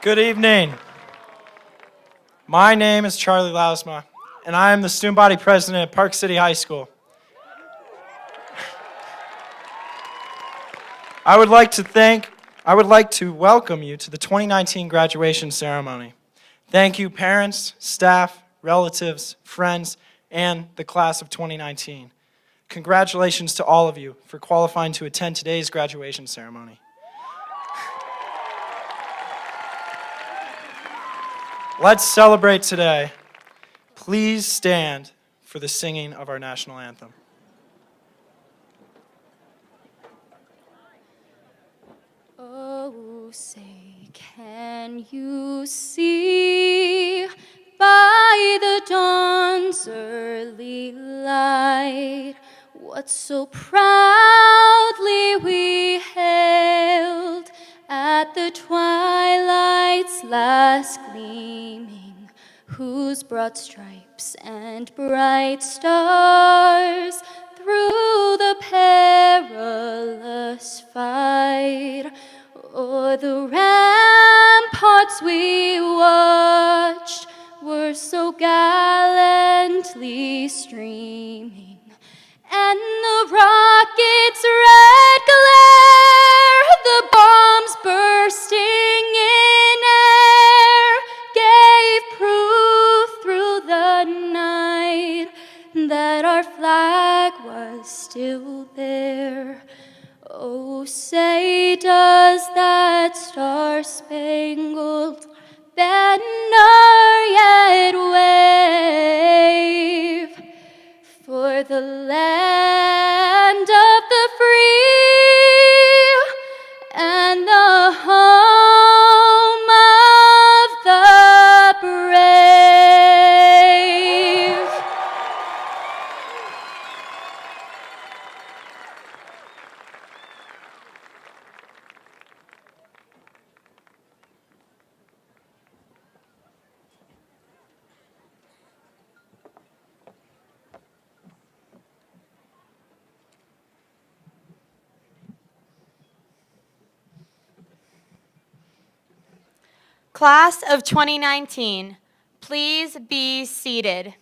Good evening. My name is Charlie Lausma, and I am the student body president at Park City High School. I would like to welcome you to the 2019 graduation ceremony. Thank you, parents, staff, relatives, friends, and the class of 2019. Congratulations to all of you for qualifying to attend today's graduation ceremony. Let's celebrate today. Please stand for the singing of our national anthem. Oh, say, can you see by the dawn's early light what so proudly we hailed at the twilight's last gleaming, whose broad stripes and bright stars through the perilous fight o'er the ramparts we watched were so gallantly streaming, and the rocket's red glare, the bombs bursting in air, gave proof through the night that our flag was still there. Oh, say, does that star-spangled banner yet wave for the land of the free and the home of the brave? Class of 2019, please be seated.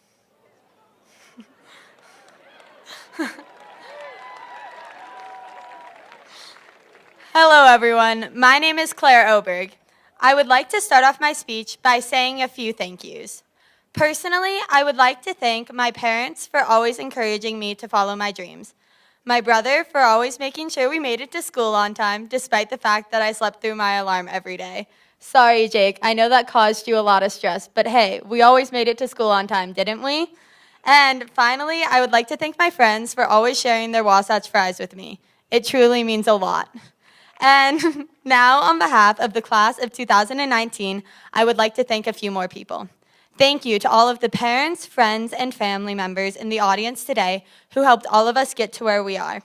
Hello, everyone. My name is Claire Oberg. I would like to start off my speech by saying a few thank yous. Personally, I would like to thank my parents for always encouraging me to follow my dreams, my brother for always making sure we made it to school on time, despite the fact that I slept through my alarm every day. Sorry, Jake, I know that caused you a lot of stress, but hey, we always made it to school on time, didn't we? And finally, I would like to thank my friends for always sharing their Wasatch fries with me. It truly means a lot. And now, on behalf of the class of 2019, I would like to thank a few more people. Thank you to all of the parents, friends, and family members in the audience today who helped all of us get to where we are.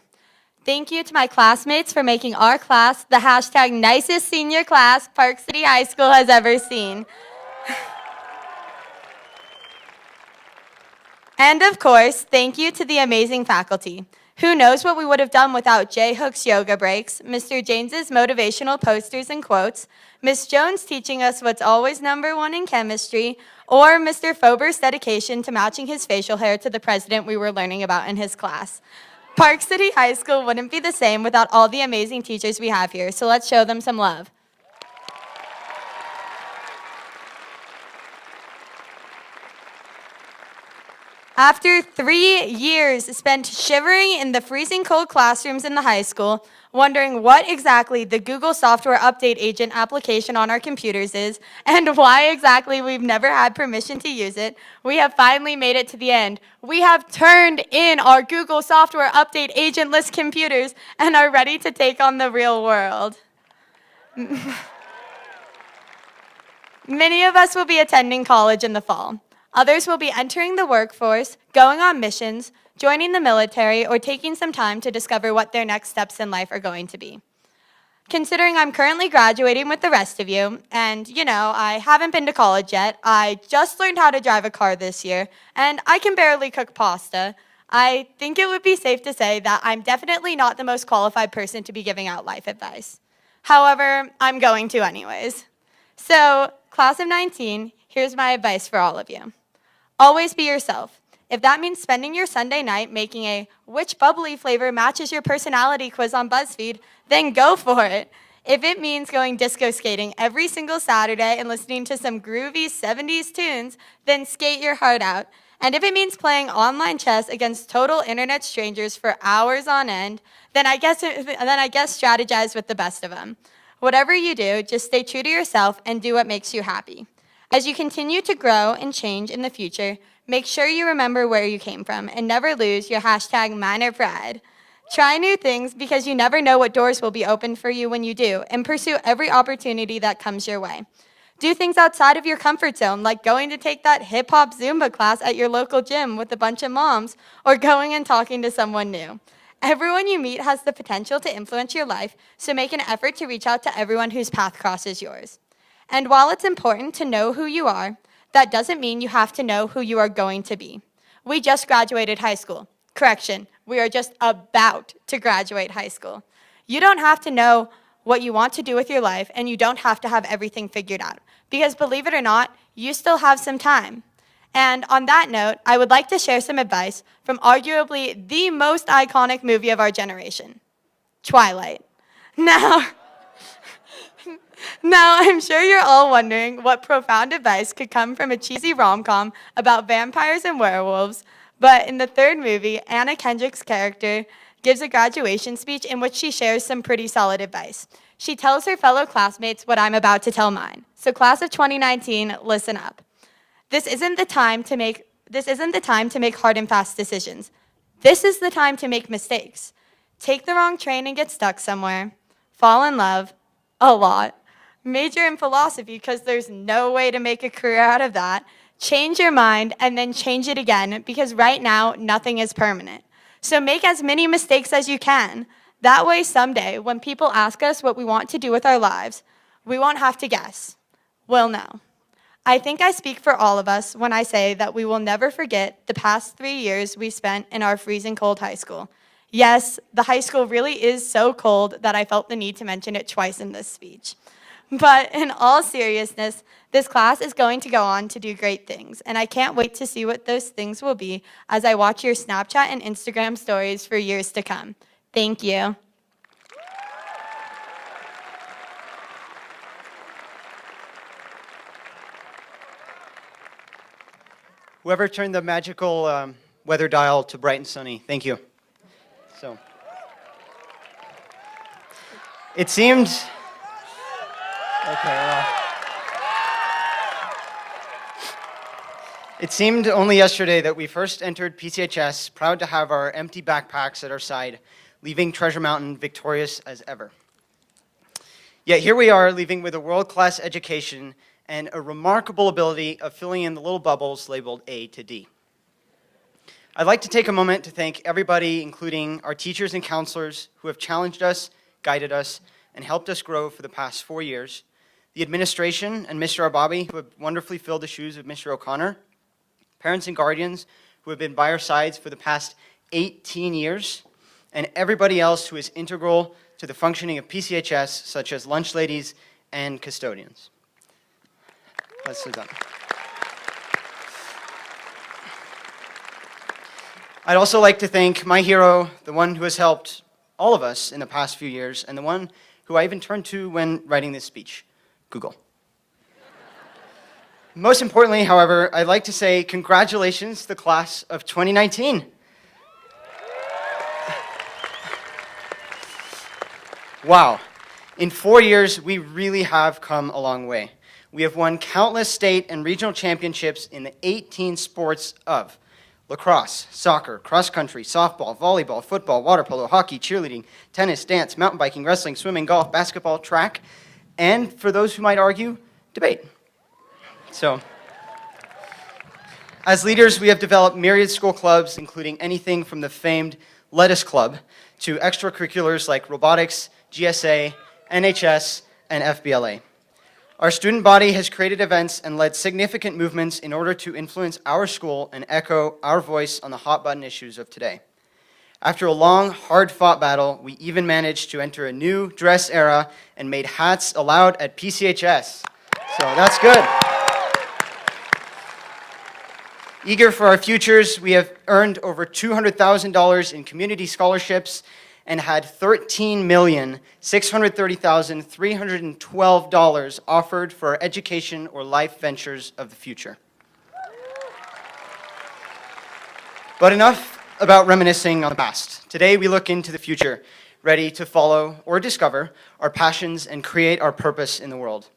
Thank you to my classmates for making our class the hashtag nicest senior class Park City High School has ever seen. And of course, thank you to the amazing faculty. Who knows what we would have done without Jay Hook's yoga breaks, Mr. James's motivational posters and quotes, Miss Jones teaching us what's always number one in chemistry, or Mr. Fober's dedication to matching his facial hair to the president we were learning about in his class. Park City High School wouldn't be the same without all the amazing teachers we have here, so let's show them some love. After 3 years spent shivering in the freezing cold classrooms in the high school, wondering what exactly the Google Software Update Agent application on our computers is, and why exactly we've never had permission to use it, we have finally made it to the end. We have turned in our Google Software Update Agent-less computers and are ready to take on the real world. Many of us will be attending college in the fall. Others will be entering the workforce, going on missions, joining the military, or taking some time to discover what their next steps in life are going to be. Considering I'm currently graduating with the rest of you, and, I haven't been to college yet, I just learned how to drive a car this year, and I can barely cook pasta, I think it would be safe to say that I'm definitely not the most qualified person to be giving out life advice. However, I'm going to anyways. So, class of 19, here's my advice for all of you. Always be yourself. If that means spending your Sunday night making a which bubbly flavor matches your personality quiz on BuzzFeed, then go for it. If it means going disco skating every single Saturday and listening to some groovy 70s tunes, then skate your heart out. And if it means playing online chess against total internet strangers for hours on end, then I guess strategize with the best of them. Whatever you do, just stay true to yourself and do what makes you happy. As you continue to grow and change in the future, make sure you remember where you came from and never lose your hashtag minor pride. Try new things because you never know what doors will be opened for you when you do, and pursue every opportunity that comes your way. Do things outside of your comfort zone, like going to take that hip-hop Zumba class at your local gym with a bunch of moms, or going and talking to someone new. Everyone you meet has the potential to influence your life, so make an effort to reach out to everyone whose path crosses yours. And while it's important to know who you are, that doesn't mean you have to know who you are going to be. We just graduated high school. Correction, we are just about to graduate high school. You don't have to know what you want to do with your life, and you don't have to have everything figured out. Because believe it or not, you still have some time. And on that note, I would like to share some advice from arguably the most iconic movie of our generation, Twilight. Now, I'm sure you're all wondering what profound advice could come from a cheesy rom-com about vampires and werewolves, but in the third movie, Anna Kendrick's character gives a graduation speech in which she shares some pretty solid advice. She tells her fellow classmates what I'm about to tell mine. So class of 2019, listen up. This isn't the time to make hard and fast decisions. This is the time to make mistakes. Take the wrong train and get stuck somewhere. Fall in love a lot. Major in philosophy because there's no way to make a career out of that. Change your mind and then change it again because right now nothing is permanent. So make as many mistakes as you can. That way someday when people ask us what we want to do with our lives, we won't have to guess. We'll know. I think I speak for all of us when I say that we will never forget the past 3 years we spent in our freezing cold high school. Yes, the high school really is so cold that I felt the need to mention it twice in this speech. But in all seriousness, this class is going to go on to do great things, and I can't wait to see what those things will be as I watch your Snapchat and Instagram stories for years to come. Thank you. Whoever turned the magical weather dial to bright and sunny, thank you. So, it seemed... Okay, well... It seemed only yesterday that we first entered PCHS, proud to have our empty backpacks at our side, leaving Treasure Mountain victorious as ever. Yet here we are, leaving with a world-class education and a remarkable ability of filling in the little bubbles labeled A to D. I'd like to take a moment to thank everybody, including our teachers and counselors who have challenged us, guided us, and helped us grow for the past 4 years, the administration and Mr. Arbabi, who have wonderfully filled the shoes of Mr. O'Connor, parents and guardians who have been by our sides for the past 18 years, and everybody else who is integral to the functioning of PCHS, such as lunch ladies and custodians. Let's sit down. I'd also like to thank my hero, the one who has helped all of us in the past few years, and the one who I even turned to when writing this speech, Google. Most importantly, however, I'd like to say congratulations to the class of 2019. Wow. In 4 years, we really have come a long way. We have won countless state and regional championships in the 18 sports of lacrosse, soccer, cross-country, softball, volleyball, football, water polo, hockey, cheerleading, tennis, dance, mountain biking, wrestling, swimming, golf, basketball, track, and for those who might argue, debate. So, as leaders, we have developed myriad school clubs, including anything from the famed Lettuce Club to extracurriculars like robotics, GSA, NHS, and FBLA. Our student body has created events and led significant movements in order to influence our school and echo our voice on the hot-button issues of today. After a long, hard-fought battle, we even managed to enter a new dress era and made hats allowed at PCHS. So that's good. Eager for our futures, we have earned over $200,000 in community scholarships and had $13,630,312 offered for our education or life ventures of the future. But enough about reminiscing on the past. Today we look into the future, ready to follow or discover our passions and create our purpose in the world.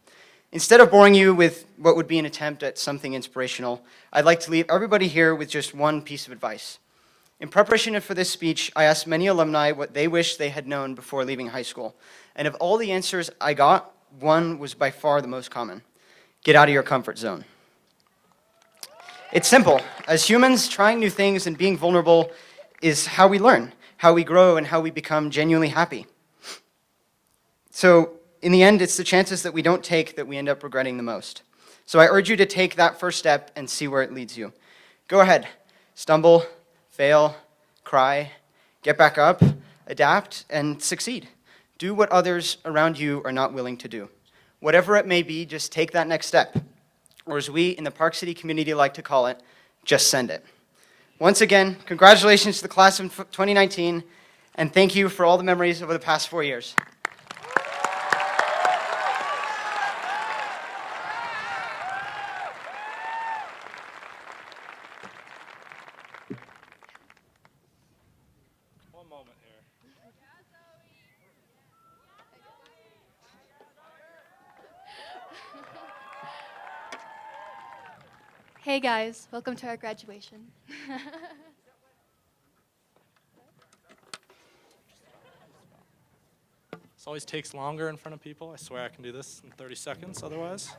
Instead of boring you with what would be an attempt at something inspirational, I'd like to leave everybody here with just one piece of advice. In preparation for this speech, I asked many alumni what they wish they had known before leaving high school. And of all the answers I got, one was by far the most common. Get out of your comfort zone. It's simple. As humans, trying new things and being vulnerable is how we learn, how we grow, and how we become genuinely happy. So, in the end, it's the chances that we don't take that we end up regretting the most. So I urge you to take that first step and see where it leads you. Go ahead. Stumble, fail, cry, get back up, adapt, and succeed. Do what others around you are not willing to do. Whatever it may be, just take that next step. Or as we in the Park City community like to call it, just send it. Once again, congratulations to the class of 2019, and thank you for all the memories over the past 4 years. One moment here. Hey guys, welcome to our graduation. This always takes longer in front of people. I swear I can do this in 30 seconds otherwise.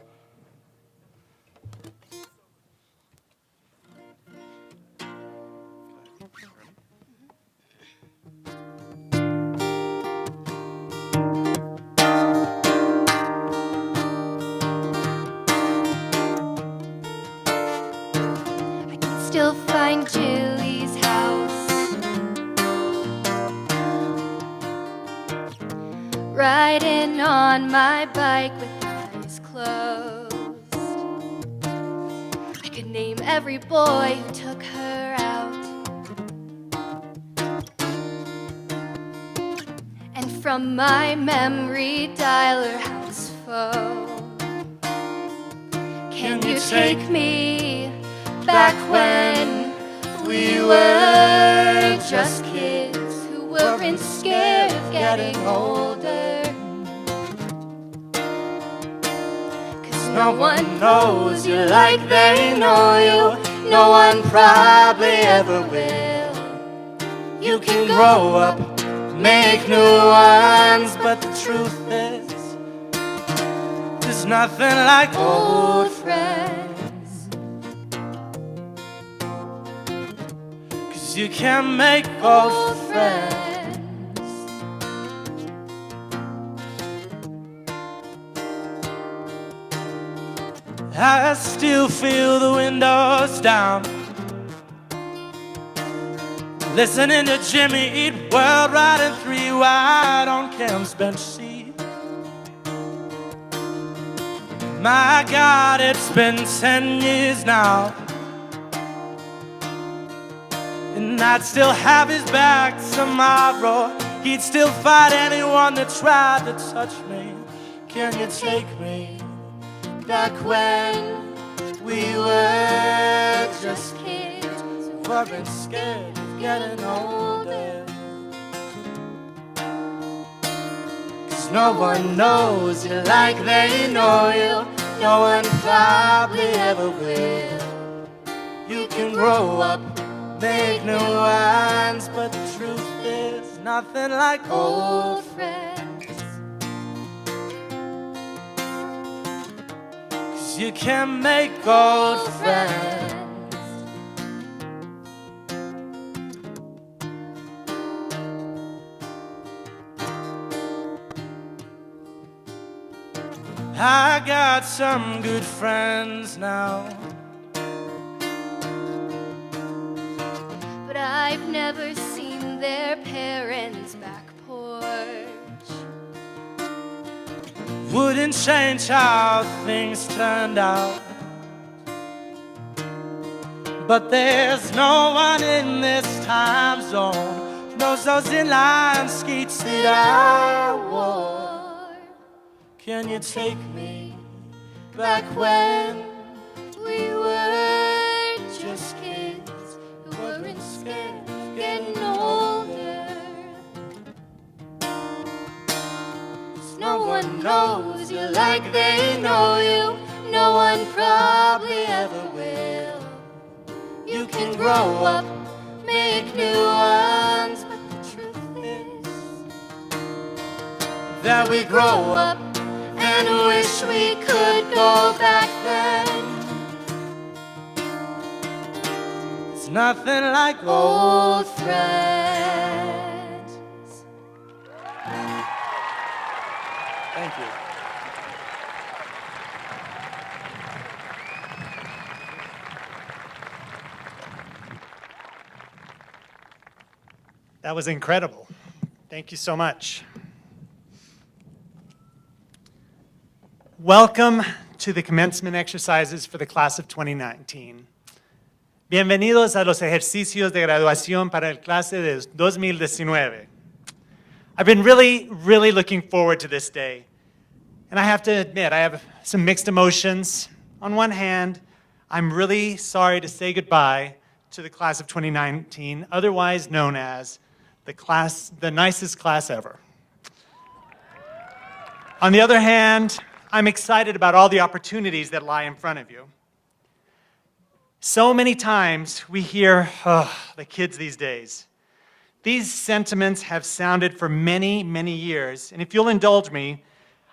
Still find Jilly's house, riding on my bike with eyes closed. I could name every boy who took her out, and from my memory dial her house phone. Can you take me back when we were just kids who weren't scared of getting older? 'Cause no one knows you like they know you. No one probably ever will. You can grow up, make new ones, but the truth is, there's nothing like old friends. You can make old friends. I still feel the windows down, listening to Jimmy eat World riding 3 wide on Cam's bench seat. My God, it's been 10 years now, and I'd still have his back tomorrow. He'd still fight anyone that tried to touch me. Can you take me back when we were just kids who weren't scared of getting older? 'Cause no one knows you like they know you. No one probably ever will. You can grow up, make new ones, but the truth is nothing like old friends. 'Cause you can make old friends. I got some good friends now, but I've never seen their parents' back porch. wouldn't change how things turned out. But there's no one in this time zone knows those inline skates that I wore. Can you take me back when we were just kids who weren't scared of getting older? 'Cause no one knows you like they know you. No one probably ever will. You can grow up, make new ones, but the truth is that we grow up and wish we could go back then. it's nothing like Old friends. Thank you. That was incredible. Thank you so much. Welcome to the commencement exercises for the class of 2019. Bienvenidos a los ejercicios de graduación para el clase de 2019. I've been really looking forward to this day. And I have to admit, I have some mixed emotions. On one hand, I'm really sorry to say goodbye to the class of 2019, otherwise known as the nicest class ever. On the other hand, I'm excited about all the opportunities that lie in front of you. So many times we hear, the kids these days. These sentiments have sounded for many years, and if you'll indulge me,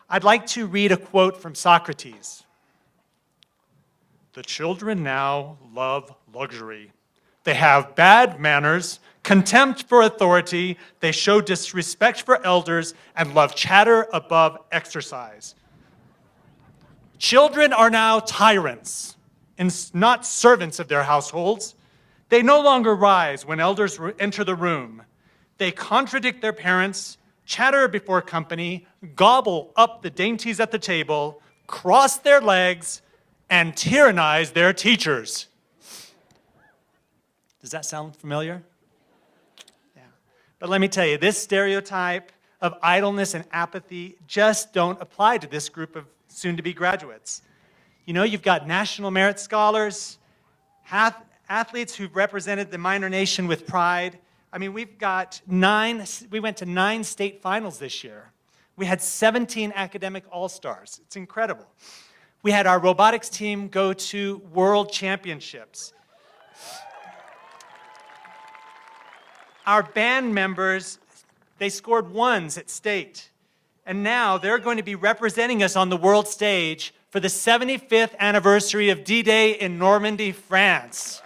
I'd like to read a quote from Socrates. The children now love luxury. They have bad manners, contempt for authority, they show disrespect for elders, and love chatter above exercise. Children are now tyrants, and not servants of their households. They no longer rise when elders enter the room. They contradict their parents, chatter before company, gobble up the dainties at the table, cross their legs, and tyrannize their teachers. Does that sound familiar? Yeah. But let me tell you, this stereotype of idleness and apathy just don't apply to this group of soon-to-be graduates. You know, you've got national merit scholars, athletes who've represented the minor nation with pride. I mean, we went to 9 state finals this year. We had 17 academic all-stars. It's incredible. We had our robotics team go to world championships. Our band members, they scored 1s at state. And now they're going to be representing us on the world stage for the 75th anniversary of D-Day in Normandy, France.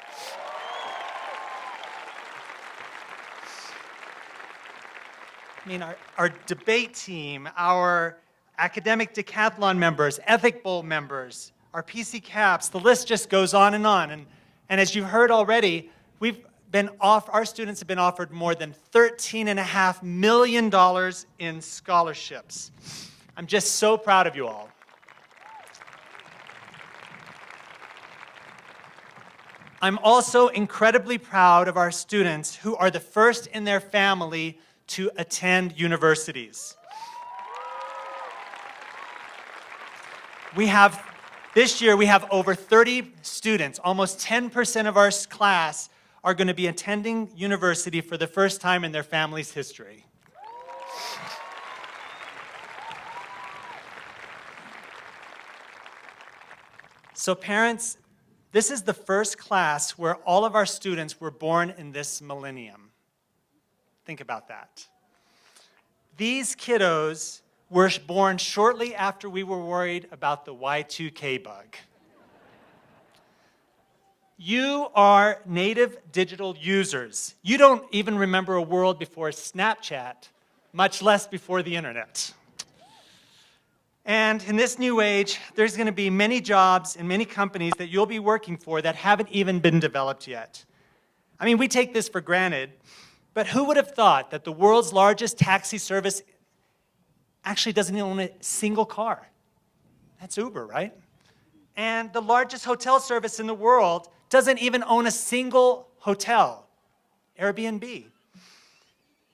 I mean, our debate team, our academic decathlon members, ethic bowl members, our PC caps, the list just goes on. And as you've heard already, our students have been offered more than $13.5 million in scholarships. I'm just so proud of you all. I'm also incredibly proud of our students who are the first in their family to attend universities. This year we have over 30 students, almost 10% of our class are going to be attending university for the first time in their family's history. So parents, this is the first class where all of our students were born in this millennium. Think about that. These kiddos were born shortly after we were worried about the Y2K bug. You are native digital users. You don't even remember a world before Snapchat, much less before the internet. And in this new age, there's going to be many jobs and many companies that you'll be working for that haven't even been developed yet. I mean, we take this for granted, but who would have thought that the world's largest taxi service actually doesn't own a single car. That's Uber, right? And the largest hotel service in the world doesn't even own a single hotel, Airbnb.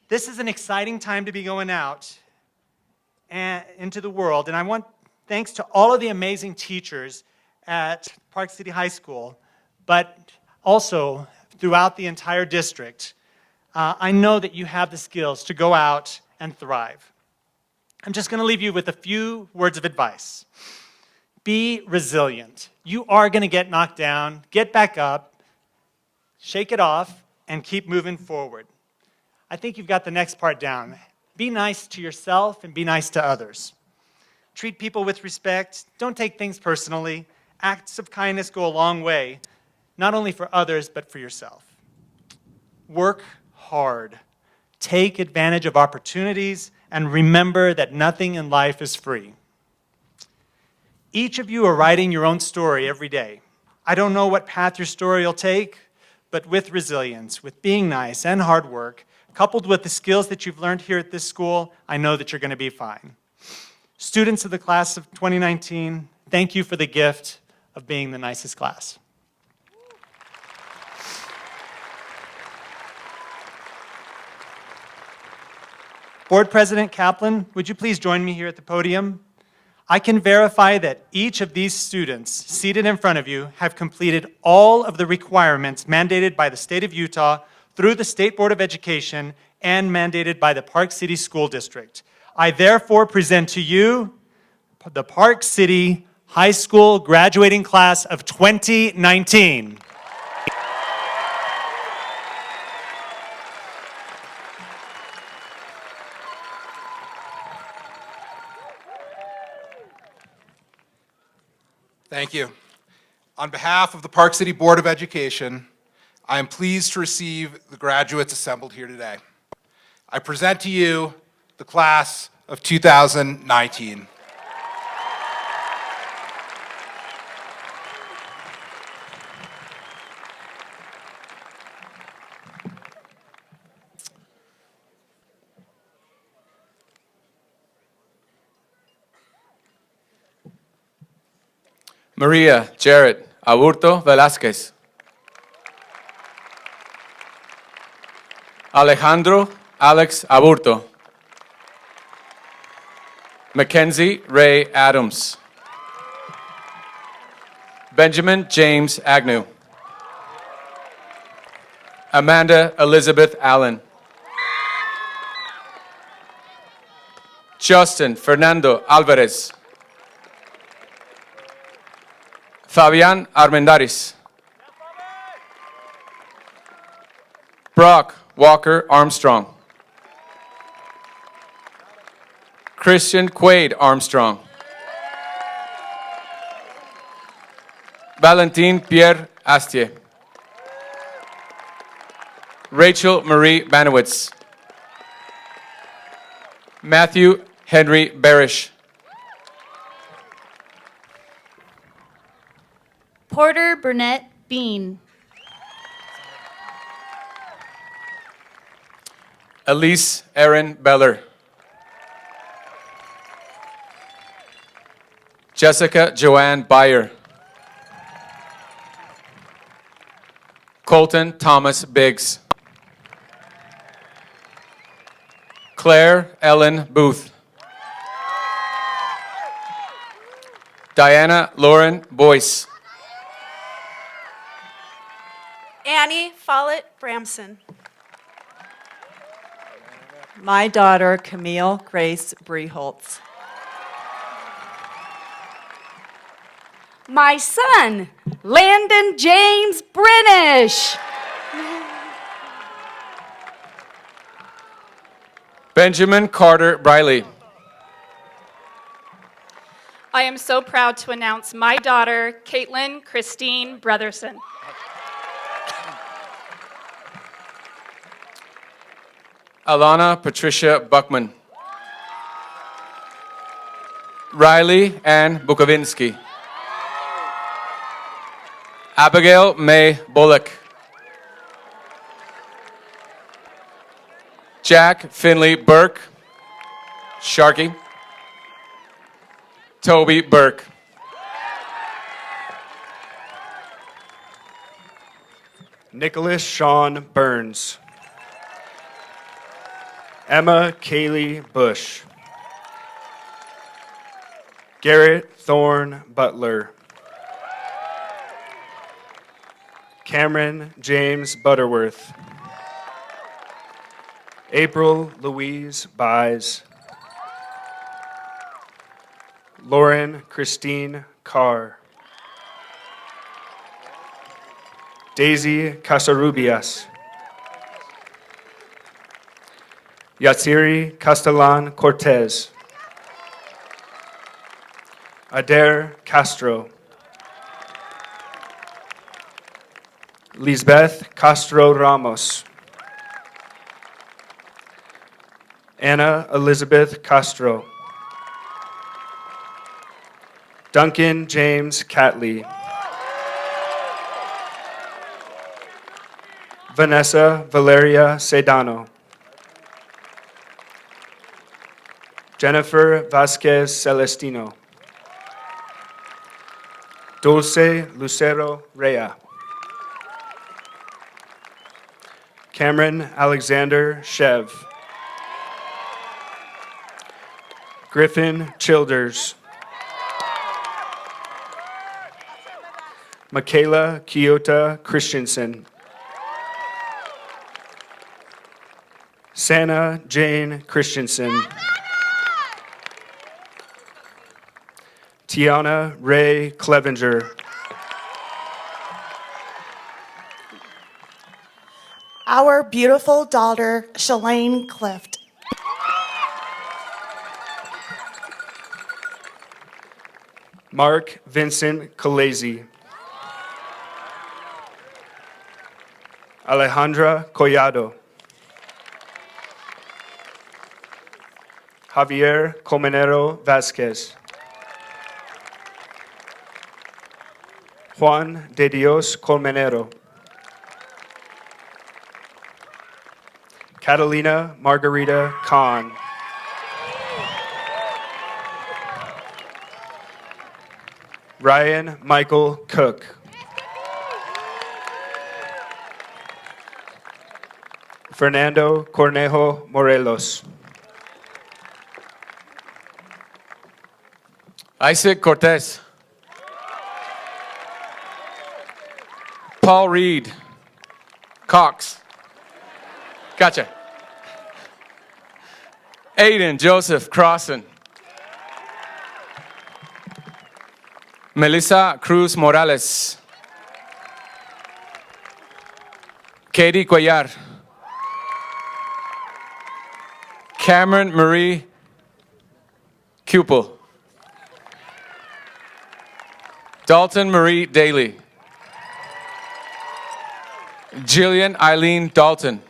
This is an exciting time to be going out and into the world, and I want, thanks to all of the amazing teachers at Park City High School, but also throughout the entire district, I know that you have the skills to go out and thrive. I'm just going to leave you with a few words of advice. Be resilient. You are going to get knocked down. Get back up, shake it off, and keep moving forward. I think you've got the next part down. Be nice to yourself and be nice to others. Treat people with respect. Don't take things personally. Acts of kindness go a long way, not only for others, but for yourself. Work hard. Take advantage of opportunities, and remember that nothing in life is free. Each of you are writing your own story every day. I don't know what path your story will take, but with resilience, with being nice and hard work, coupled with the skills that you've learned here at this school, I know that you're going to be fine. Students of the class of 2019, thank you for the gift of being the nicest class. Board President Kaplan, would you please join me here at the podium? I can verify that each of these students seated in front of you have completed all of the requirements mandated by the state of Utah through the State Board of Education and mandated by the Park City School District. I therefore present to you the Park City High School graduating class of 2019. Thank you. On behalf of the Park City Board of Education, I am pleased to receive the graduates assembled here today. I present to you the class of 2019. Maria Jarrett Aburto Velázquez. Alejandro Alex Aburto. Mackenzie Ray Adams. Benjamin James Agnew. Amanda Elizabeth Allen. Justin Fernando Alvarez. Fabian Armendaris. Brock Walker Armstrong. Christian Quaid Armstrong. Valentin Pierre Astier. Rachel Marie Banowitz. Matthew Henry Barish. Porter Burnett Bean. Elise Erin Beller. Jessica Joanne Beyer. Colton Thomas Biggs. Claire Ellen Booth. Diana Lauren Boyce. Annie Follett Bramson. My daughter, Camille Grace Breholtz. My son, Landon James Brinish. Benjamin Carter Briley. I am so proud to announce my daughter, Caitlin Christine Brotherson. Alana Patricia Buckman. Riley Ann Bukovinsky. Abigail May Bullock. Jack Finley Burke. Sharkey. Toby Burke. Nicholas Sean Burns. Emma Kaylee Bush. Garrett Thorne Butler. Cameron James Butterworth. April Louise Buys. Lauren Christine Carr. Daisy Casarubias. Yatsiri Castellan Cortez. Adair Castro. Lisbeth Castro Ramos. Anna Elizabeth Castro. Duncan James Catley. Vanessa Valeria Sedano. Jennifer Vasquez Celestino. Dulce Lucero Rea. Cameron Alexander Shev. Griffin Childers. Michaela Kiyota Christensen. Santa Jane Christensen. Tiana Ray Clevenger. Our beautiful daughter, Shalane Clift. Mark Vincent Calesi. Alejandra Collado. Javier Colmenero Vasquez. Juan de Dios Colmenero. Catalina Margarita Khan. Ryan Michael Cook. Fernando Cornejo Morelos. Isaac Cortez. Paul Reed. Cox. Gotcha. Aiden Joseph Crossan. Melissa Cruz Morales. Katie Cuellar. Cameron Marie Cupel. Dalton Marie Daly. Jillian Eileen Dalton.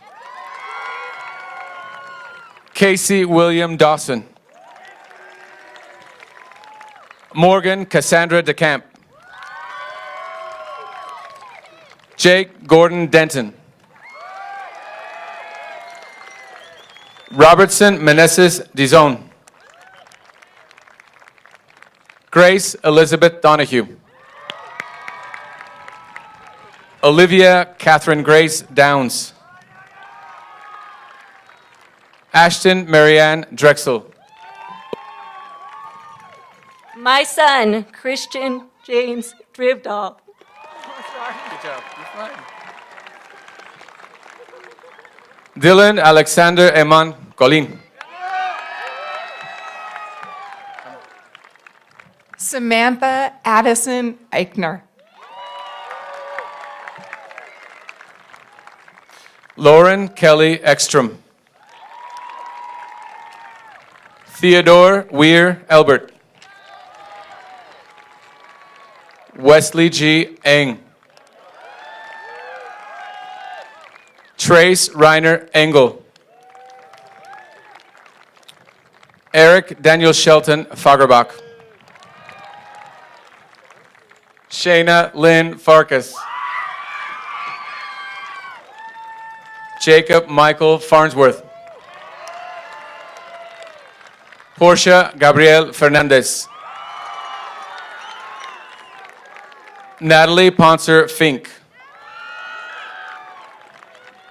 Casey William Dawson. Morgan Cassandra DeCamp. Jake Gordon Denton. Robertson Meneses Dizon. Grace Elizabeth Donahue. Olivia Catherine Grace Downs. Ashton Marianne Drexel. My son, Christian James Drivdahl. Good job. You're fine. Dylan Alexander Eman Colin. Samantha Addison Eichner. Lauren Kelly Ekstrom. Theodore Weir Elbert. Wesley G. Eng. Trace Reiner Engel. Eric Daniel Shelton Fagerbach. Shayna Lynn Farkas. Jacob Michael Farnsworth. Portia Gabrielle Fernandez. Natalie Ponser Fink.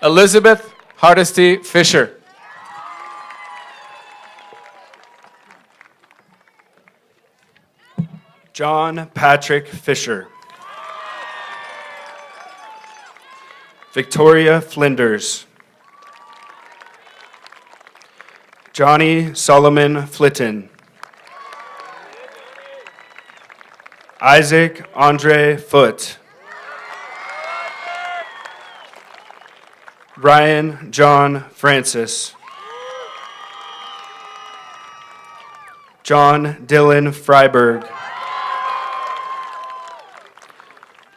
Elizabeth Hardesty Fisher. John Patrick Fisher. Victoria Flinders. Johnny Solomon Flitton. Isaac Andre Foote. Ryan John Francis. John Dylan Freiberg.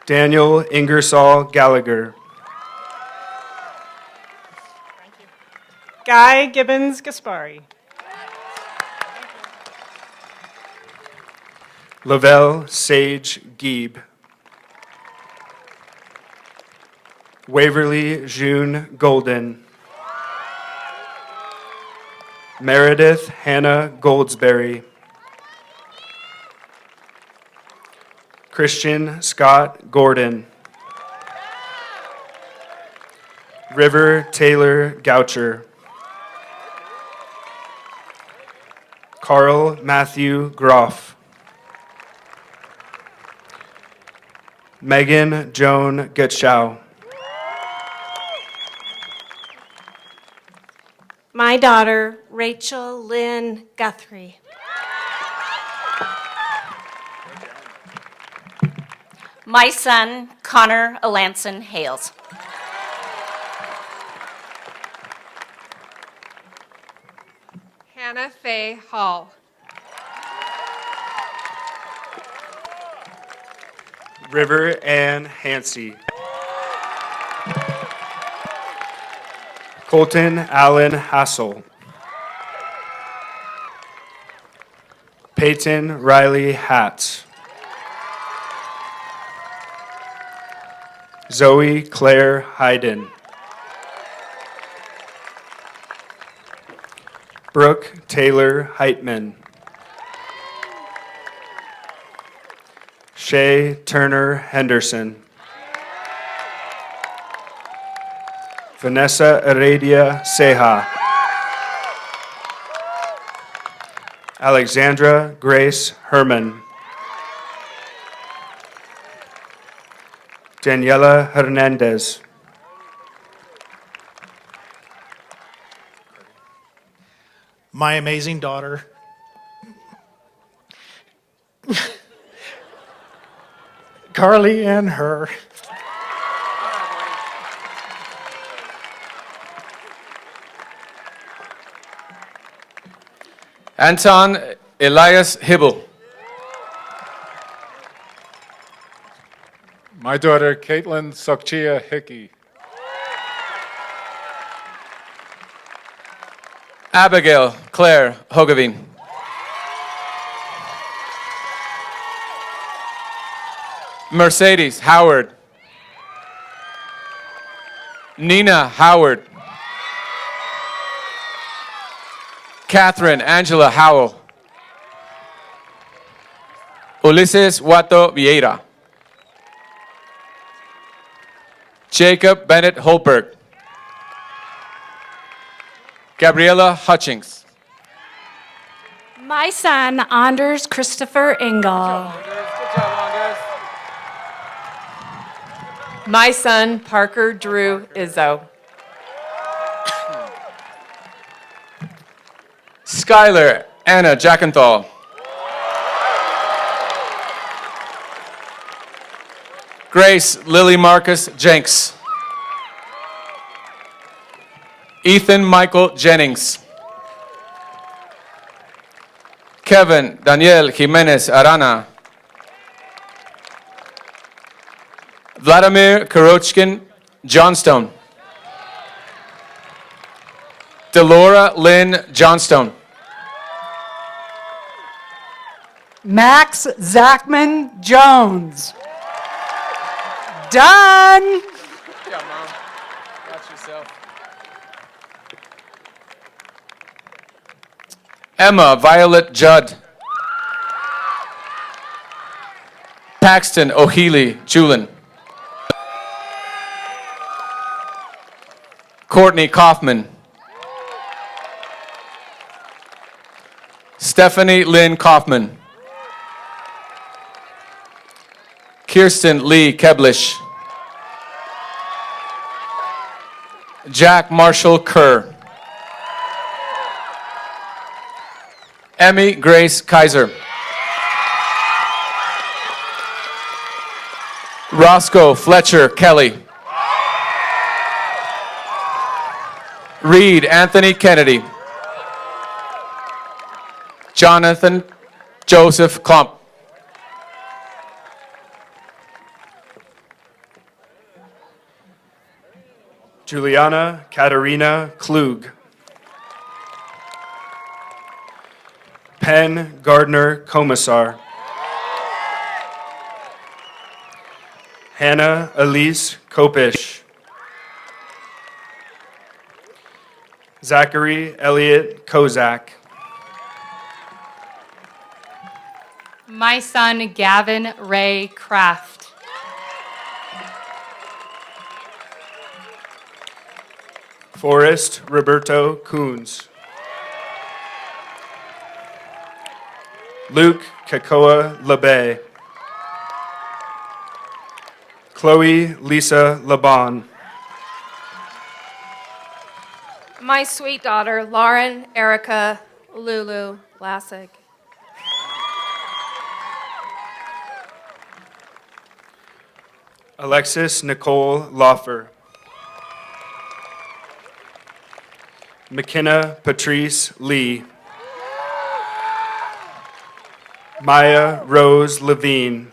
Daniel Ingersoll Gallagher. Guy Gibbons Gaspari. Lavelle Sage Gieb. Waverly June Golden. Meredith Hannah Goldsberry. Christian Scott Gordon. River Taylor Goucher. Carl Matthew Groff. Megan Joan Gutschau. My daughter, Rachel Lynn Guthrie. My son, Connor Alanson Hales. Hannah Faye Hall. River Ann Hansey. Colton Allen Hassel. Peyton Riley Hatt. Zoe Claire Hayden. Brooke Taylor Heitman. Shay Turner Henderson. Vanessa Heredia Ceja. Alexandra Grace Herman. Daniela Hernandez. My amazing daughter, Carly and her. Anton Elias Hibble. My daughter, Caitlin Sokchia Hickey. Abigail Claire Hogeveen. Mercedes Howard. Nina Howard. Catherine Angela Howell. Ulises Wato Vieira. Jacob Bennett Holberg. Gabriella Hutchings. My son, Anders Christopher Engel. My son, Parker Drew Izzo. Skylar Anna Jackenthal. Grace Lily Marcus Jenks. Ethan Michael Jennings. Kevin Daniel Jimenez Arana. Vladimir Kurochkin Johnstone. Delora Lynn Johnstone. Max Zachman Jones. Done. Yeah, Mom. Watch yourself. Emma Violet Judd. Paxton O'Healy Julin. Courtney Kaufman. Stephanie Lynn Kaufman. Kirsten Lee Keblish. Jack Marshall Kerr. Emmy Grace Kaiser. Roscoe Fletcher Kelly. Reed Anthony Kennedy. Jonathan Joseph Klump. Juliana Katarina Klug. Penn Gardner Komisar. Hannah Elise Kopish. Zachary Elliott Kozak. My son, Gavin Ray Kraft. Forrest Roberto Coons. Luke Kakoa Labe. Chloe Lisa Laban. My sweet daughter, Lauren Erica Lulu Lassig. Alexis Nicole Loffer. McKenna Patrice Lee. Maya Rose Levine.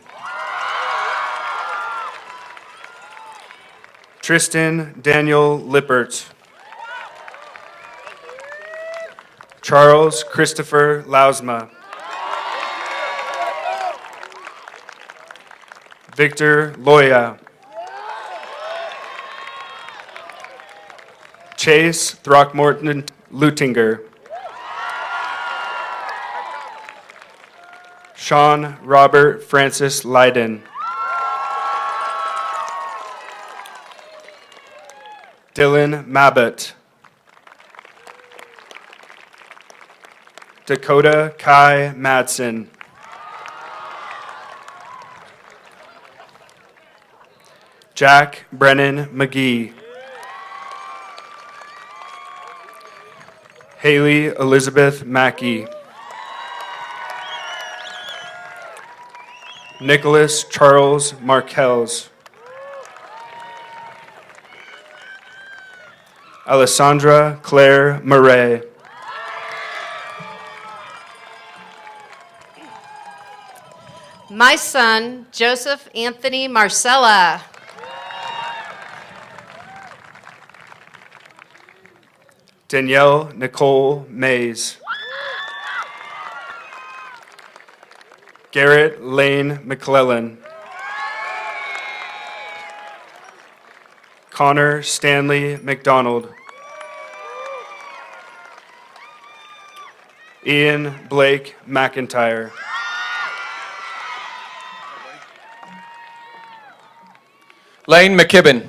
Tristan Daniel Lippert. Charles Christopher Lausma. Victor Loya. Chase Throckmorton Lutinger. Sean Robert Francis Leiden. Dylan Mabott. Dakota Kai Madsen. Jack Brennan McGee. Haley Elizabeth Mackey. Nicholas Charles Markells. Alessandra Claire Murray. My son, Joseph Anthony Marcella. Danielle Nicole Mays. Garrett Lane McClellan. Connor Stanley McDonald. Ian Blake McIntyre. Lane McKibben.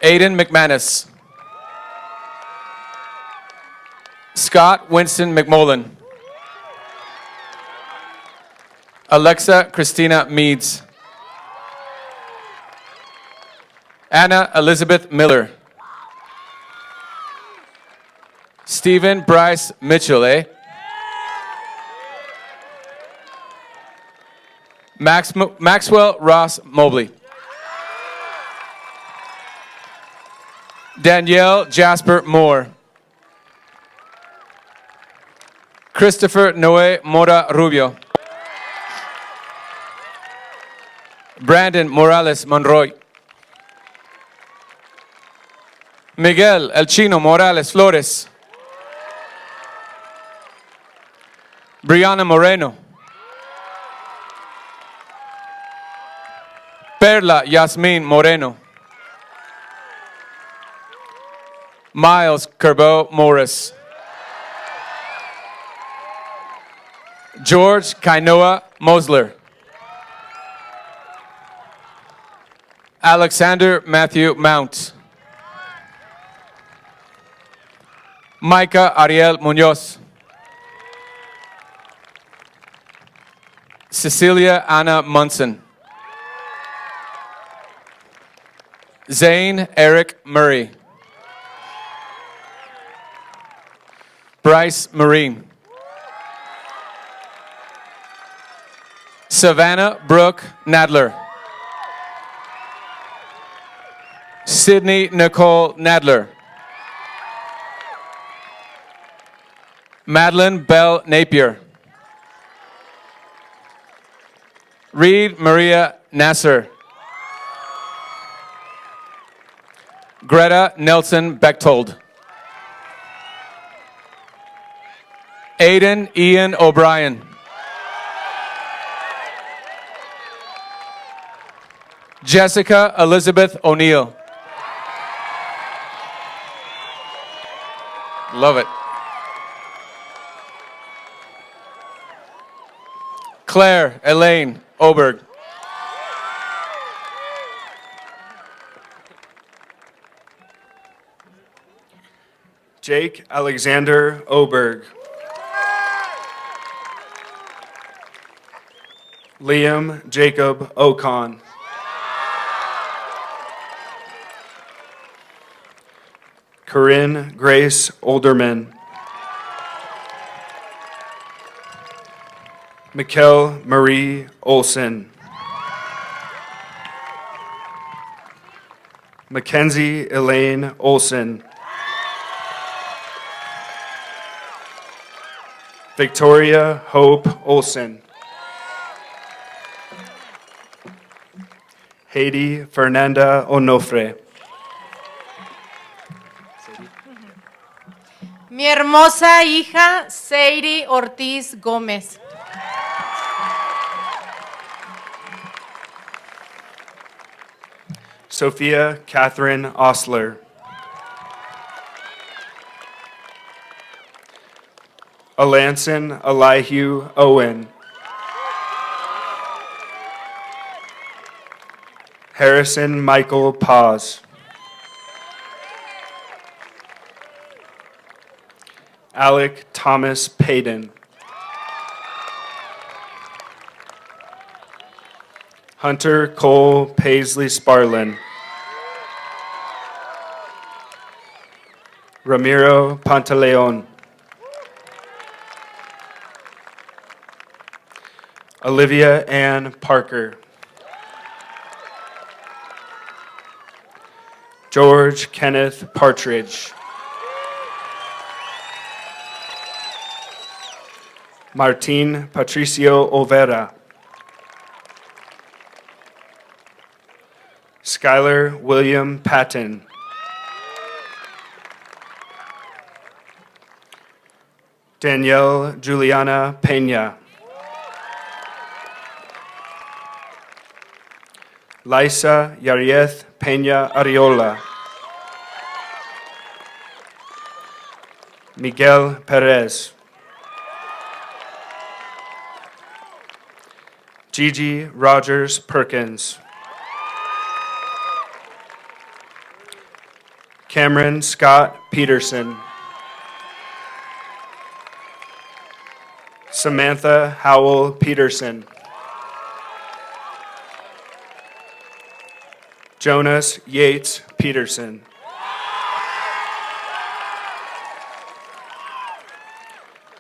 Aiden McManus. Scott Winston McMullen. Alexa Christina Meads. Anna Elizabeth Miller. Stephen Bryce Mitchell, Maxwell Ross Mobley. Danielle Jasper Moore. Christopher Noe Mora Rubio. Brandon Morales Monroy. Miguel El Chino Morales Flores. Brianna Moreno. Perla Yasmin Moreno. Miles Kerbo Morris. George Kainoa Mosler. Alexander Matthew Mount. Micah Ariel Munoz. Cecilia Anna Munson. Zane Eric Murray. Bryce Marine. Savannah Brooke Nadler. Sydney Nicole Nadler. Madeline Bell Napier. Reed Maria Nasser. Greta Nelson Bechtold. Aiden Ian O'Brien. Jessica Elizabeth O'Neill. Love it. Claire Elaine Oberg. Jake Alexander Oberg. Liam Jacob Ocon. Corinne Grace Olderman. Mikkel Marie Olson. Mackenzie Elaine Olson. Victoria Hope Olson. Haiti Fernanda Onofre. Mi hermosa hija, Sadie Ortiz Gómez. Sophia Catherine Osler. Alanson Elihu Owen. Harrison Michael Paz. Alec Thomas Payton. Hunter Cole Paisley Sparlin. Ramiro Pantaleon. Olivia Ann Parker. George Kenneth Partridge. Martin Patricio Olvera. Skylar William Patton. Danielle Juliana Pena. Liza Yarieth Pena Ariola. Miguel Perez. Gigi Rogers Perkins. Cameron Scott Peterson. Samantha Howell Peterson. Jonas Yates Peterson.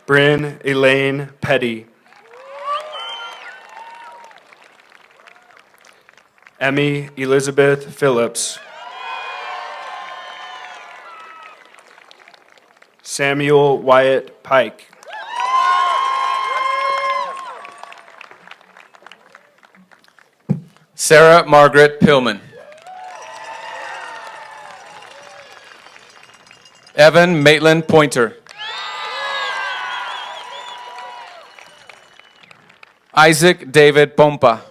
Bryn Elaine Petty. Emmy Elizabeth Phillips. Samuel Wyatt Pike. Sarah Margaret Pillman. Evan Maitland Pointer. Isaac David Pompa.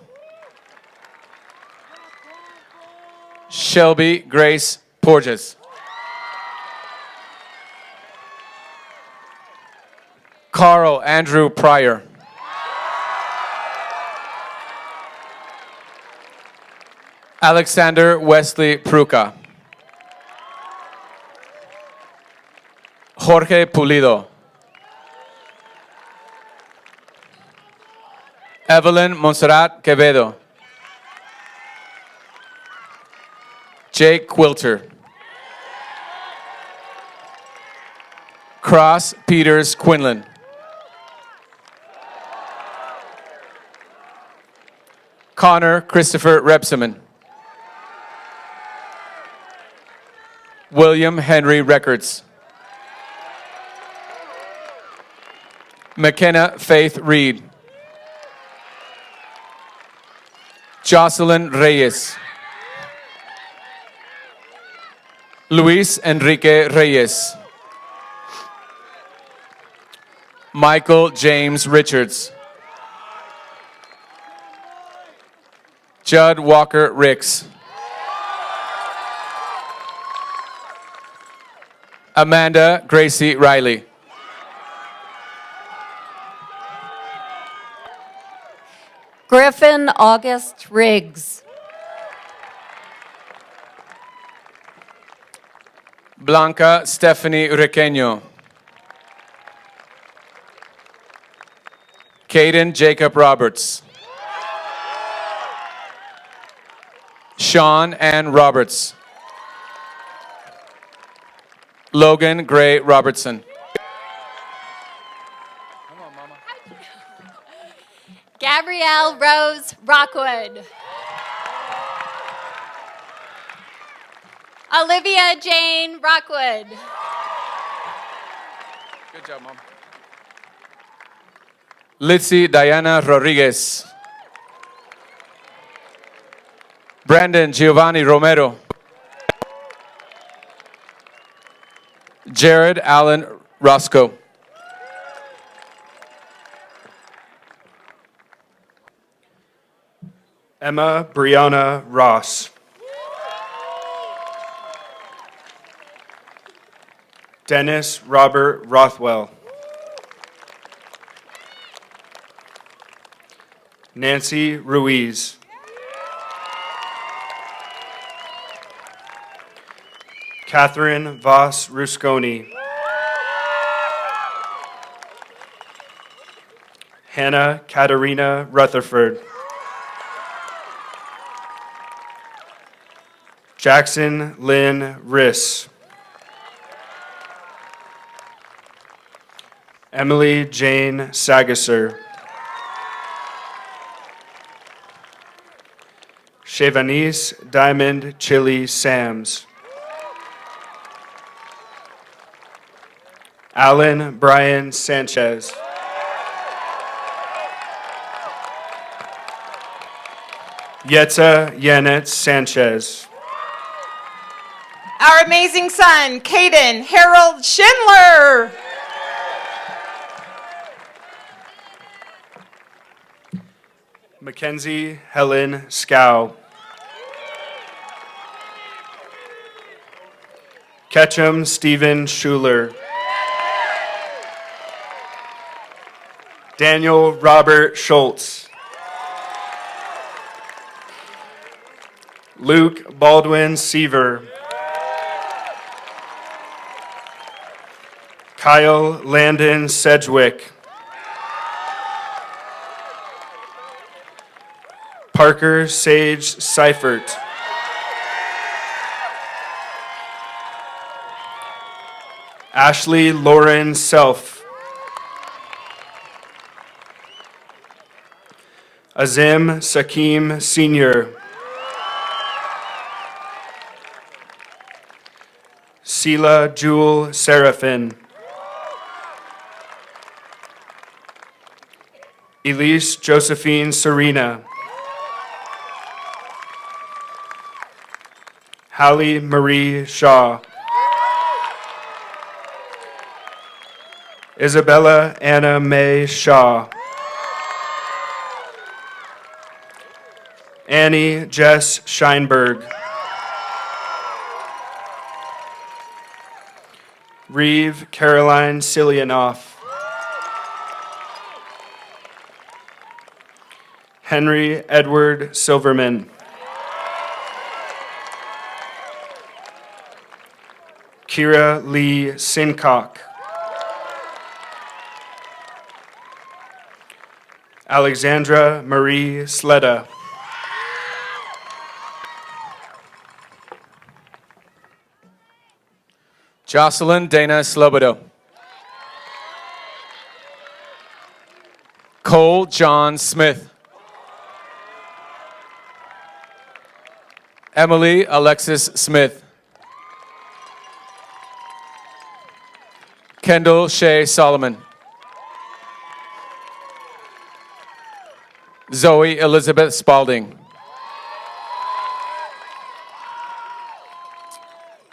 Shelby Grace Porges. Carl Andrew Pryor. Alexander Wesley Pruca. Jorge Pulido. Evelyn Monserrat Quevedo. Jake Quilter. Cross Peters Quinlan. Connor Christopher Repsiman. William Henry Records. McKenna Faith Reed. Jocelyn Reyes. Luis Enrique Reyes. Michael James Richards. Judd Walker Ricks. Amanda Gracie Riley. Griffin August Riggs. Blanca Stephanie Requeño. Caden Jacob Roberts. Sean Ann Roberts. Logan Gray Robertson. Gabrielle Rose Rockwood. Olivia Jane Rockwood. Good job, Mom. Litzy Diana Rodriguez. Brandon Giovanni Romero. Jared Allen Roscoe. Emma Brianna Ross. Dennis Robert Rothwell. Nancy Ruiz. Catherine Voss Rusconi. Hannah Katarina Rutherford. Jackson Lynn Riss. Emily Jane Sagasser. Chevanice Diamond Chili Sams. Alan Brian Sanchez. Yetza Yanet Sanchez. Our amazing son, Caden Harold Schindler. Mackenzie Helen Scow. Ketchum Stephen Schuler. Daniel Robert Schultz. Luke Baldwin Seaver. Kyle Landon Sedgwick. Parker Sage Seifert. Ashley Lauren Self. Azim Sakim Sr. Sela Jewel Seraphin. Elise Josephine Serena. Hallie Marie Shaw. Isabella Anna Mae Shaw. Annie Jess Scheinberg. Reeve Caroline Silianoff. Henry Edward Silverman. Kira Lee Sincock. Alexandra Marie Sleda. Jocelyn Dana Slobodo. Cole John Smith. Emily Alexis Smith. Kendall Shea Solomon. Zoe Elizabeth Spalding.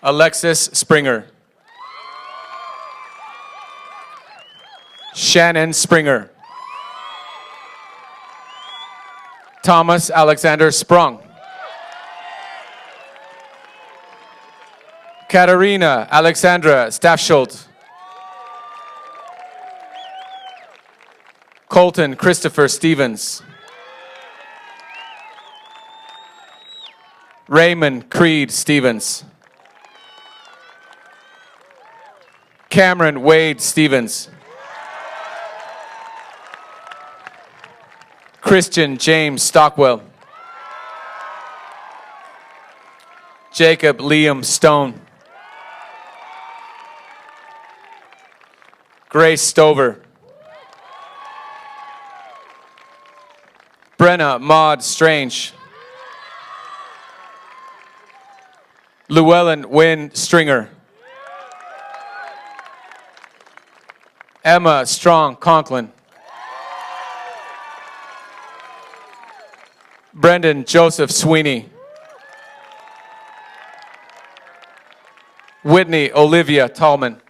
Alexis Springer. Shannon Springer. Thomas Alexander Sprung. Katarina Alexandra Staffsholt. Colton Christopher Stevens. Raymond Creed Stevens. Cameron Wade Stevens. Christian James Stockwell. Jacob Liam Stone. Grace Stover. Brenna Maud Strange. Llewellyn Wynn Stringer. Emma Strong Conklin. Brendan Joseph Sweeney. Whitney Olivia Tallman.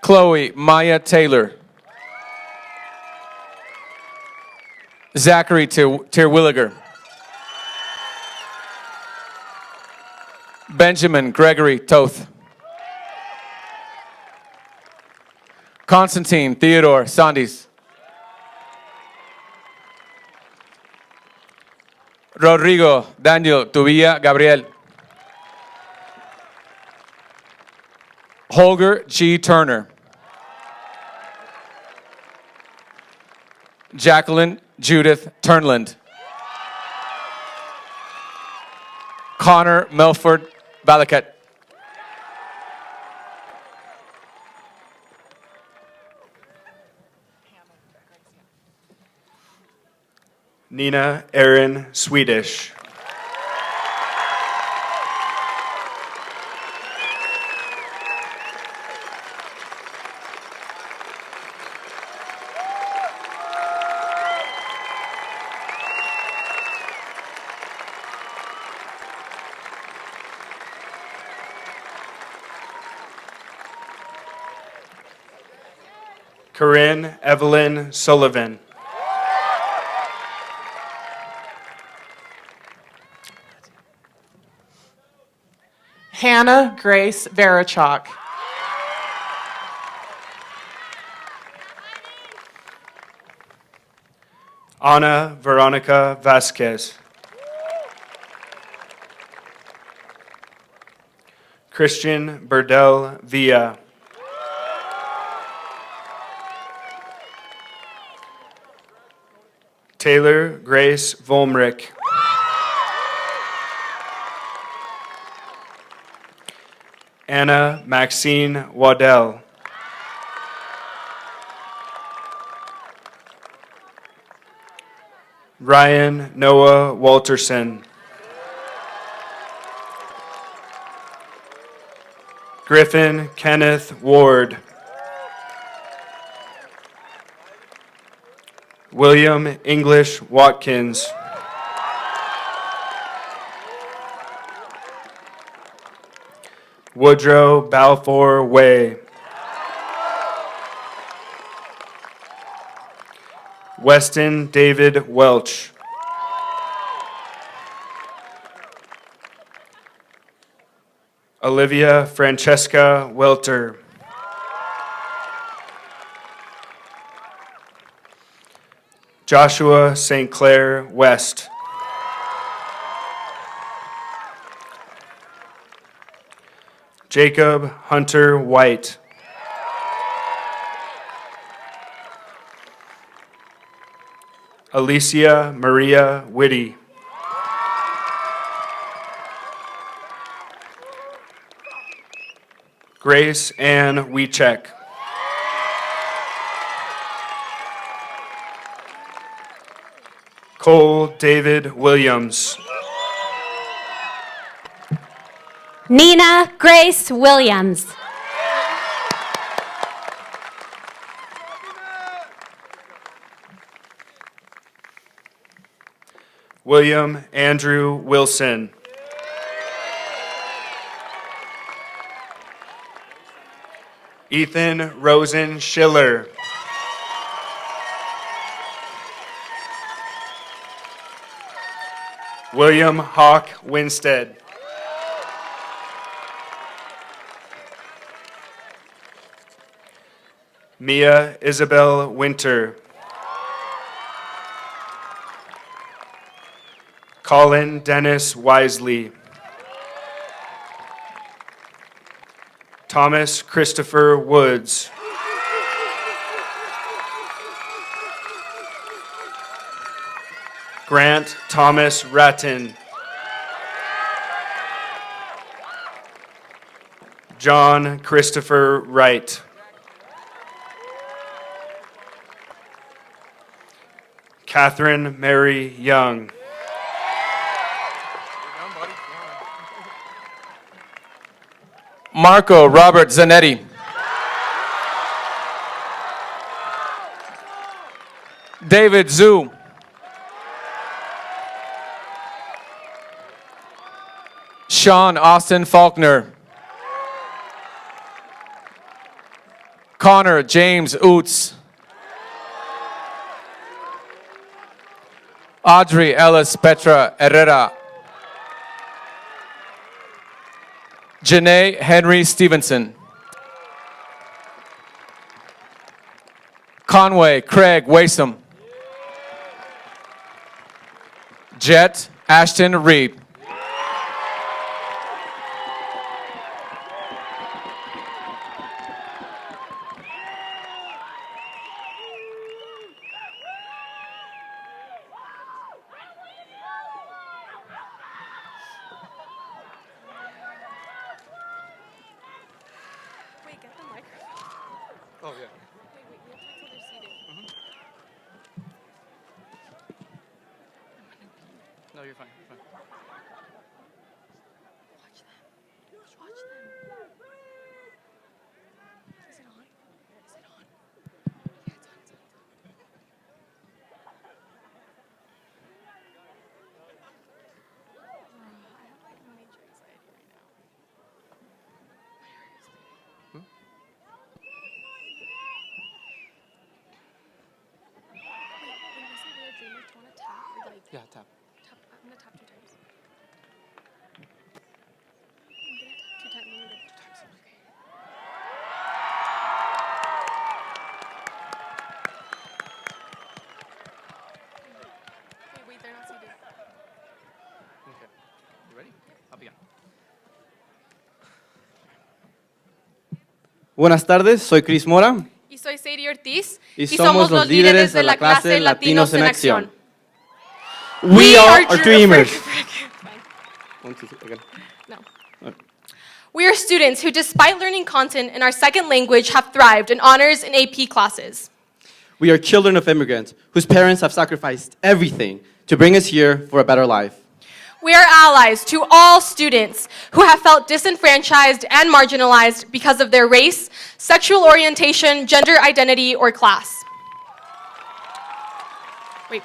Chloe Maya Taylor. Zachary Terwilliger. Benjamin Gregory Toth. Constantine Theodore Sandis. Rodrigo Daniel Tubilla Gabriel. Holger G. Turner. Jacqueline Judith Turnland. Connor Melford Balaket. Nina Erin Swedish. Corinne Evelyn Sullivan. Hannah Grace Verichok. Ana Veronica Vasquez. Christian Burdell Villa. Taylor Grace Volmrick. Anna Maxine Waddell. Ryan Noah Walterson. Griffin Kenneth Ward. William English Watkins. Woodrow Balfour Way. Weston David Welch. Olivia Francesca Welter. Joshua St. Clair West. Jacob Hunter White. Alicia Maria Whitty. Grace Ann Wiechek. Cole David Williams. Nina Grace Williams. William Andrew Wilson. Ethan Rosen Schiller. William Hawk Winstead. Mia Isabel Winter. Colin Dennis Wisely. Thomas Christopher Woods. Grant Thomas Ratton. John Christopher Wright. Catherine Mary Young. Marco Robert Zanetti. David Zhu. Sean Austin Faulkner. Connor James Oots. Audrey Ellis Petra Herrera. Janae Henry Stevenson. Conway Craig Waysome. Jet Ashton Reed. Oh, yeah. No, you're fine. You're fine. Watch them. Watch them. Is it on? Is it on? Yeah, it's on. It's on. I have like major anxiety right now. My heart is beating. Yeah, tap. Tap. I'm gonna tap 2 times. I'm gonna tap 2 times. I'm gonna go 2 times. Okay. Wait, they're not seated. Okay. You ready? I'll begin. Buenas tardes, soy Chris Mora Y soy Sadie Ortiz. y somos los líderes de la clase Latinos en Acción. We are dreamers. No. We are students who, despite learning content in our second language, have thrived in honors and AP classes. We are children of immigrants whose parents have sacrificed everything to bring us here for a better life. We are allies to all students who have felt disenfranchised and marginalized because of their race, sexual orientation, gender identity, or class. Wait.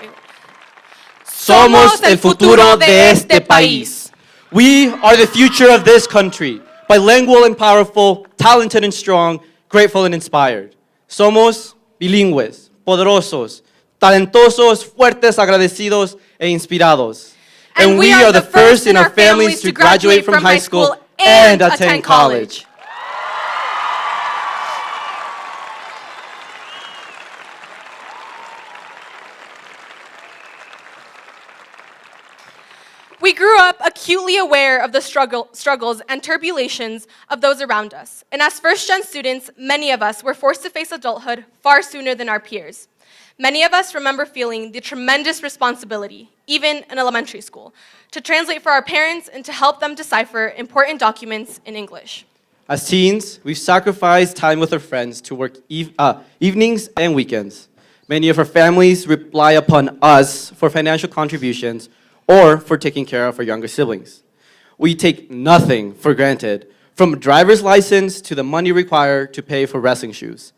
Somos el futuro de este país. We are the future of this country. Bilingual and powerful, talented and strong, grateful and inspired. Somos bilingües, poderosos, talentosos, fuertes, agradecidos e inspirados. And we are the first in our families to graduate from high school and attend college. We grew up acutely aware of the struggles and turbulations of those around us. And as first-gen students, many of us were forced to face adulthood far sooner than our peers. Many of us remember feeling the tremendous responsibility, even in elementary school, to translate for our parents and to help them decipher important documents in English. As teens, we've sacrificed time with our friends to work evenings and weekends. Many of our families rely upon us for financial contributions or for taking care of our younger siblings. We take nothing for granted, from a driver's license to the money required to pay for wrestling shoes.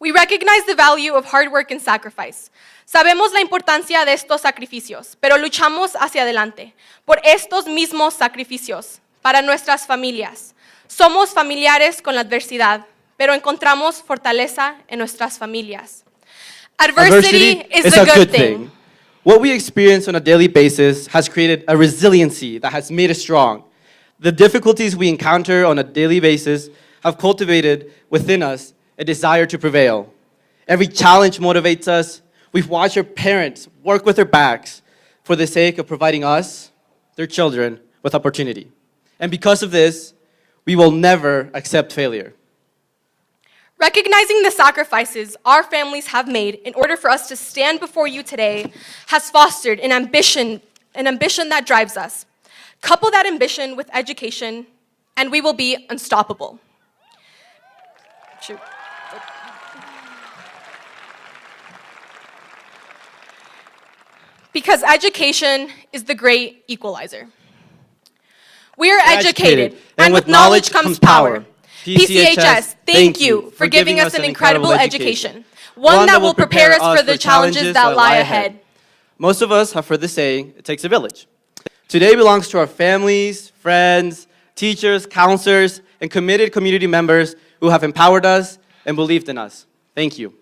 We recognize the value of hard work and sacrifice. Sabemos la importancia de estos sacrificios, pero luchamos hacia adelante por estos mismos sacrificios para nuestras familias. Somos familiares con la adversidad, pero encontramos fortaleza en nuestras familias. Adversity is a good thing. What we experience on a daily basis has created a resiliency that has made us strong. The difficulties we encounter on a daily basis have cultivated within us a desire to prevail. Every challenge motivates us. We've watched our parents work with their backs for the sake of providing us, their children, with opportunity. And because of this, we will never accept failure. Recognizing the sacrifices our families have made in order for us to stand before you today has fostered an ambition that drives us. Couple that ambition with education, and we will be unstoppable. Shoot. Because education is the great equalizer. We are educated, and with knowledge comes power. PCHS, thank you for giving us an incredible education, one that will prepare us for the challenges that lie ahead. Most of us have heard the saying, it takes a village. Today belongs to our families, friends, teachers, counselors, and committed community members who have empowered us and believed in us. Thank you.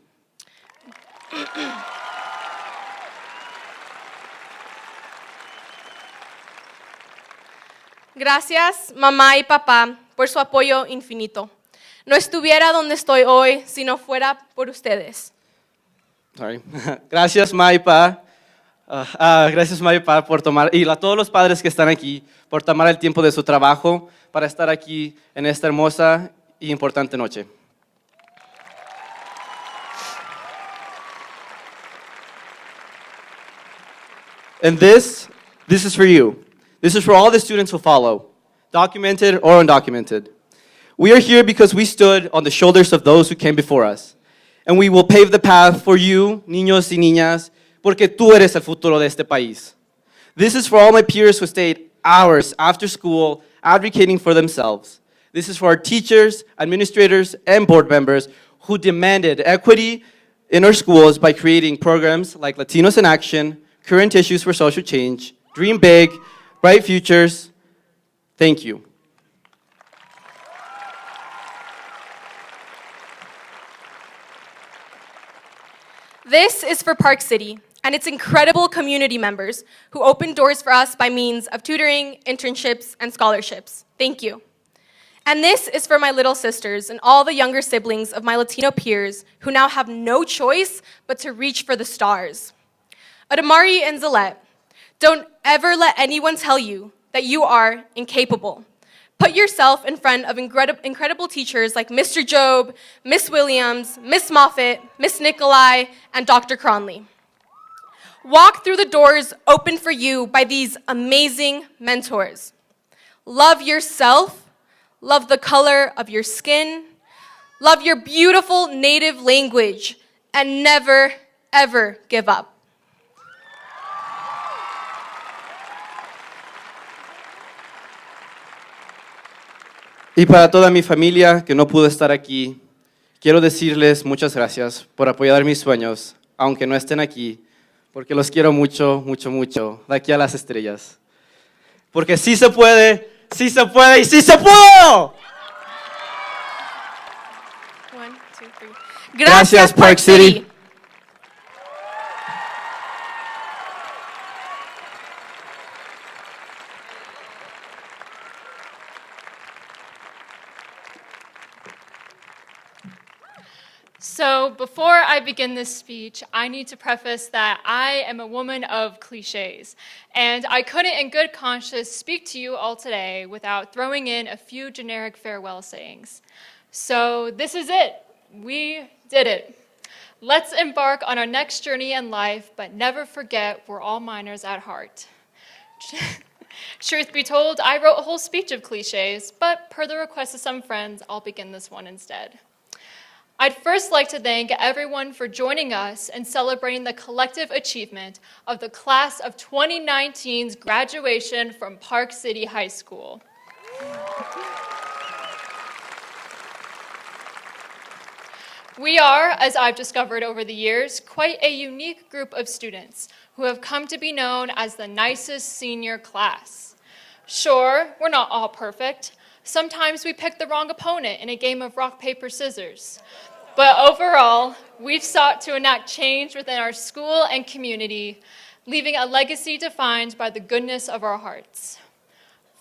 Gracias, mamá y papá, por su apoyo infinito. No estuviera donde estoy hoy si no fuera por ustedes. Sorry. Gracias, ma y pa. Gracias, ma y pa, por tomar, y a todos los padres que están aquí, por tomar el tiempo de su trabajo para estar aquí en esta hermosa y importante noche. And this is for you. This is for all the students who follow, documented or undocumented. We are here because we stood on the shoulders of those who came before us. And we will pave the path for you, niños y niñas, porque tú eres el futuro de este país. This is for all my peers who stayed hours after school advocating for themselves. This is for our teachers, administrators, and board members who demanded equity in our schools by creating programs like Latinos in Action, Current Issues for Social Change, Dream Big, Bright Futures. Thank you. This is for Park City and its incredible community members who opened doors for us by means of tutoring, internships, and scholarships. Thank you. And this is for my little sisters and all the younger siblings of my Latino peers who now have no choice but to reach for the stars. Adamari and Zalette, don't ever let anyone tell you that you are incapable. Put yourself in front of incredible teachers like Mr. Job, Miss Williams, Miss Moffett, Miss Nicolai, and Dr. Cronley. Walk through the doors opened for you by these amazing mentors. Love yourself, love the color of your skin, love your beautiful native language, and never, ever give up. Y para toda mi familia que no pudo estar aquí, quiero decirles muchas gracias por apoyar mis sueños, aunque no estén aquí, porque los quiero mucho, mucho, mucho, de aquí a las estrellas. Porque sí se puede y sí se pudo. One, two, three. Gracias, Park City. So So before I begin this speech, I need to preface that I am a woman of cliches, and I couldn't in good conscience speak to you all today without throwing in a few generic farewell sayings. So this is it. We did it. Let's embark on our next journey in life, but never forget we're all minors at heart. Truth be told, I wrote a whole speech of cliches, but per the request of some friends, I'll begin this one instead. I'd first like to thank everyone for joining us and celebrating the collective achievement of the class of 2019's graduation from Park City High School. We are, as I've discovered over the years, quite a unique group of students who have come to be known as the nicest senior class. Sure, we're not all perfect. Sometimes we pick the wrong opponent in a game of rock, paper, scissors. But overall, we've sought to enact change within our school and community, leaving a legacy defined by the goodness of our hearts.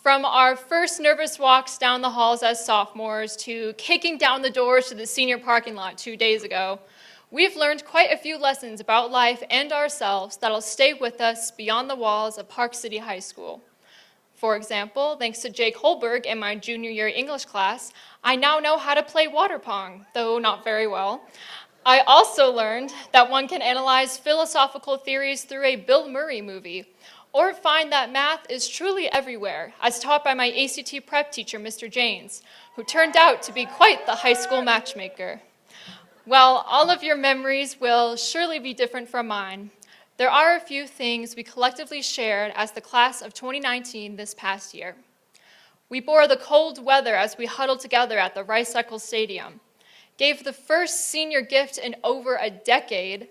From our first nervous walks down the halls as sophomores to kicking down the doors to the senior parking lot 2 days ago, we've learned quite a few lessons about life and ourselves that'll stay with us beyond the walls of Park City High School. For example, thanks to Jake Holberg in my junior year English class, I now know how to play water pong, though not very well. I also learned that one can analyze philosophical theories through a Bill Murray movie, or find that math is truly everywhere, as taught by my ACT prep teacher, Mr. Janes, who turned out to be quite the high school matchmaker. While all of your memories will surely be different from mine, there are a few things we collectively shared as the class of 2019 this past year. We bore the cold weather as we huddled together at the Rice Eccles Stadium, gave the first senior gift in over a decade,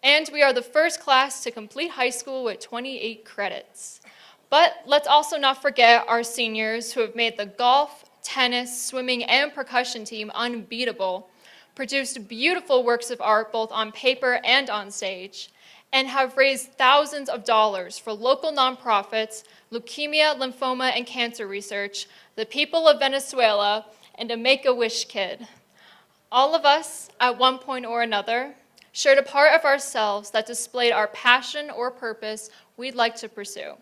and we are the first class to complete high school with 28 credits. But let's also not forget our seniors who have made the golf, tennis, swimming, and percussion team unbeatable, produced beautiful works of art both on paper and on stage, and have raised thousands of dollars for local nonprofits, leukemia, lymphoma, and cancer research, the people of Venezuela, and a Make-A-Wish kid. All of us, at one point or another, shared a part of ourselves that displayed our passion or purpose we'd like to pursue.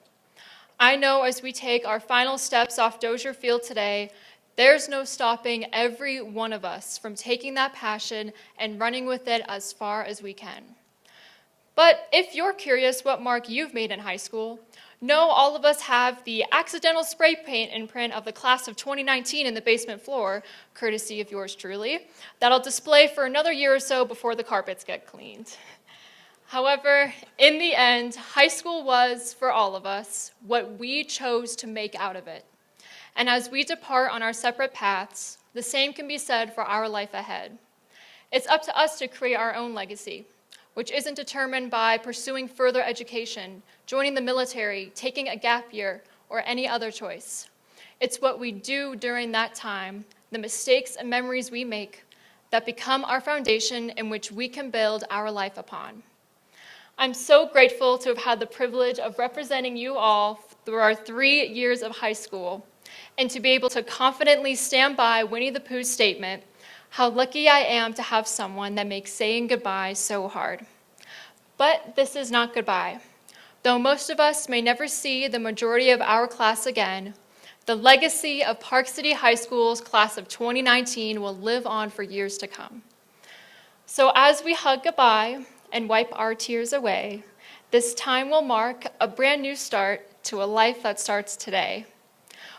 I know as we take our final steps off Dozier Field today, there's no stopping every one of us from taking that passion and running with it as far as we can. But if you're curious what mark you've made in high school, know all of us have the accidental spray paint imprint of the class of 2019 in the basement floor, courtesy of yours truly, that'll display for another year or so before the carpets get cleaned. However, in the end, high school was, for all of us, what we chose to make out of it. And as we depart on our separate paths, the same can be said for our life ahead. It's up to us to create our own legacy, which isn't determined by pursuing further education, joining the military, taking a gap year, or any other choice. It's what we do during that time, the mistakes and memories we make, that become our foundation in which we can build our life upon. I'm so grateful to have had the privilege of representing you all through our 3 years of high school, and to be able to confidently stand by Winnie the Pooh's statement, how lucky I am to have someone that makes saying goodbye so hard. But this is not goodbye. Though most of us may never see the majority of our class again, the legacy of Park City High School's class of 2019 will live on for years to come. So as we hug goodbye and wipe our tears away, this time will mark a brand new start to a life that starts today.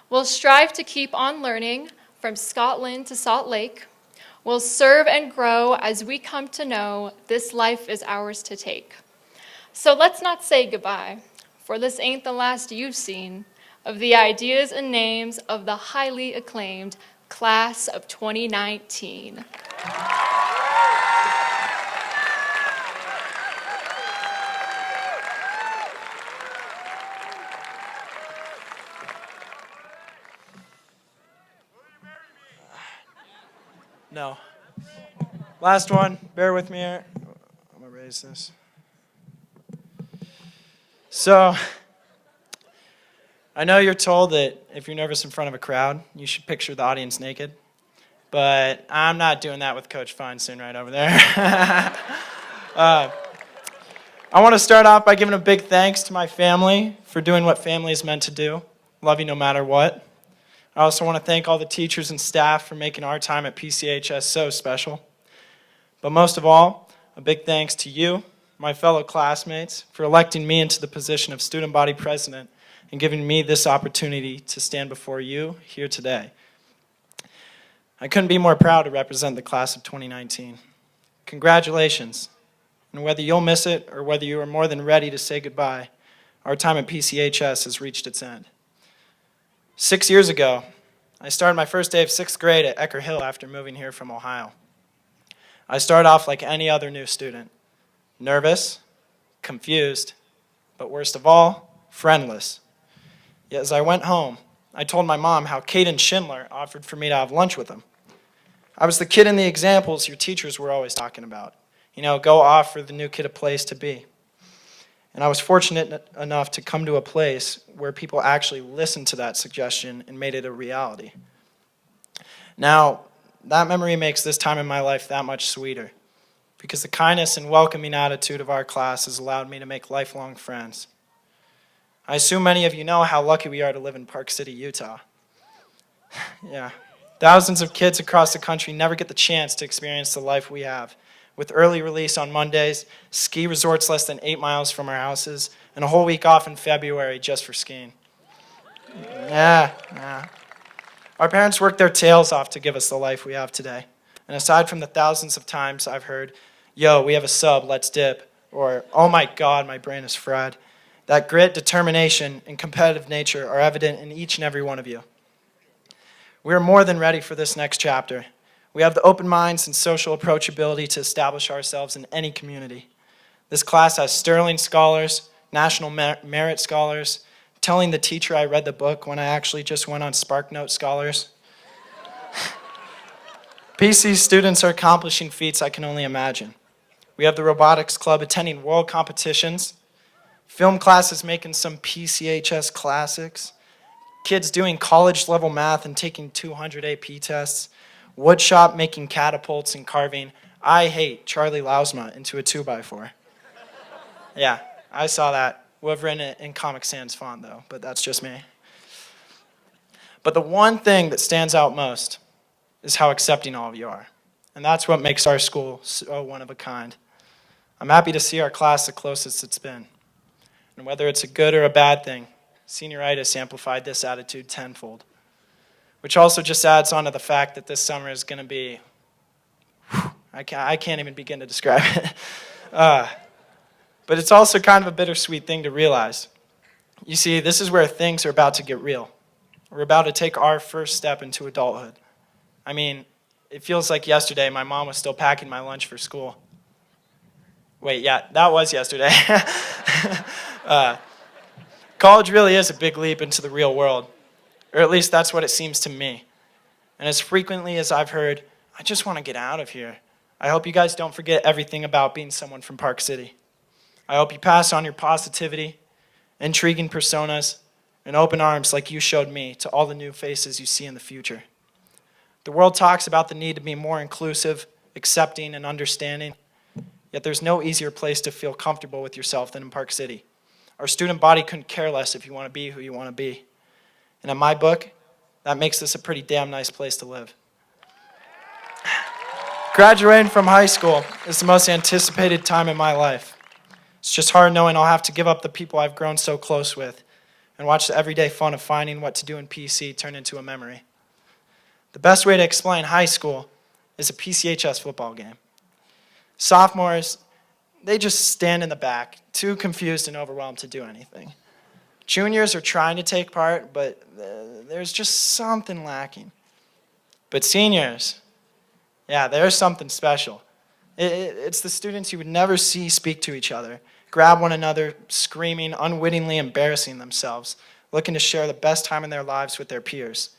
We'll strive to keep on learning from Scotland to Salt Lake. We'll serve and grow as we come to know this life is ours to take. So let's not say goodbye, for this ain't the last you've seen of the ideas and names of the highly acclaimed class of 2019. No. Last one. Bear with me here. I'm going to raise this. So, I know you're told that if you're nervous in front of a crowd, you should picture the audience naked. but I'm not doing that with Coach Feinstein right over there. I want to start off by giving a big thanks to my family for doing what family is meant to do, love you no matter what. I also want to thank all the teachers and staff for making our time at PCHS so special. But most of all, a big thanks to you, my fellow classmates, for electing me into the position of student body president and giving me this opportunity to stand before you here today. I couldn't be more proud to represent the class of 2019. Congratulations. And whether you'll miss it or whether you are more than ready to say goodbye, our time at PCHS has reached its end. 6 years ago, I started my first day of 6th grade at Ecker Hill after moving here from Ohio. I started off like any other new student, nervous, confused, but worst of all, friendless. Yet as I went home, I told my mom how Caden Schindler offered for me to have lunch with him. I was the kid in the examples your teachers were always talking about. You know, go offer the new kid a place to be. And I was fortunate enough to come to a place where people actually listened to that suggestion and made it a reality. Now, that memory makes this time in my life that much sweeter, because the kindness and welcoming attitude of our class has allowed me to make lifelong friends. I assume many of you know how lucky we are to live in Park City, Utah. Yeah, thousands of kids across the country never get the chance to experience the life we have, with early release on Mondays, ski resorts less than 8 miles from our houses, and a whole week off in February just for skiing. Yeah. Our parents worked their tails off to give us the life we have today. And aside from the thousands of times I've heard, "Yo, we have a sub, let's dip," or "Oh my God, my brain is fried," that grit, determination, and competitive nature are evident in each and every one of you. We are more than ready for this next chapter. We have the open minds and social approachability to establish ourselves in any community. This class has sterling scholars, national merit scholars, telling the teacher I read the book when I actually just went on SparkNote scholars. PC students are accomplishing feats I can only imagine. We have the robotics club attending world competitions, film classes making some PCHS classics, kids doing college-level math and taking 200 AP tests, woodshop making catapults and carving "I hate Charlie Lausma" into a 2x4. Yeah, I saw that. We'll have written it in Comic Sans font, though, but that's just me. But the one thing that stands out most is how accepting all of you are. And that's what makes our school so one of a kind. I'm happy to see our class the closest it's been. And whether it's a good or a bad thing, senioritis amplified this attitude tenfold. Which also just adds on to the fact that this summer is going to be, I can't even begin to describe it. But it's also kind of a bittersweet thing to realize. You see, this is where things are about to get real. We're about to take our first step into adulthood. I mean, it feels like yesterday my mom was still packing my lunch for school. Wait, yeah, that was yesterday. College really is a big leap into the real world. Or at least that's what it seems to me. And as frequently as I've heard, "I just want to get out of here," I hope you guys don't forget everything about being someone from Park City. I hope you pass on your positivity, intriguing personas, and open arms like you showed me to all the new faces you see in the future. The world talks about the need to be more inclusive, accepting, and understanding, yet there's no easier place to feel comfortable with yourself than in Park City. Our student body couldn't care less if you want to be who you want to be. And in my book, that makes this a pretty damn nice place to live. Graduating from high school is the most anticipated time in my life. It's just hard knowing I'll have to give up the people I've grown so close with and watch the everyday fun of finding what to do in PC turn into a memory. The best way to explain high school is a PCHS football game. Sophomores, they just stand in the back, too confused and overwhelmed to do anything. Juniors are trying to take part, but there's just something lacking. But seniors, yeah, there's something special. It's the students you would never see speak to each other, grab one another, screaming, unwittingly embarrassing themselves, looking to share the best time in their lives with their peers,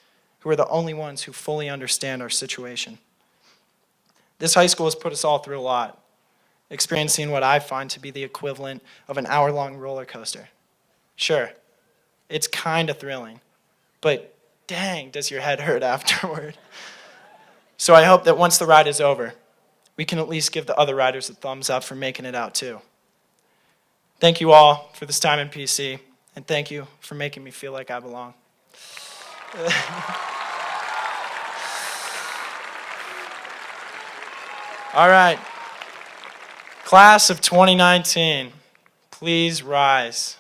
who are the only ones who fully understand our situation. This high school has put us all through a lot, experiencing what I find to be the equivalent of an hour-long roller coaster. Sure, it's kind of thrilling, but dang, does your head hurt afterward. So I hope that once the ride is over, we can at least give the other riders a thumbs up for making it out too. Thank you all for this time in PC, and thank you for making me feel like I belong. All right. Class of 2019, please rise.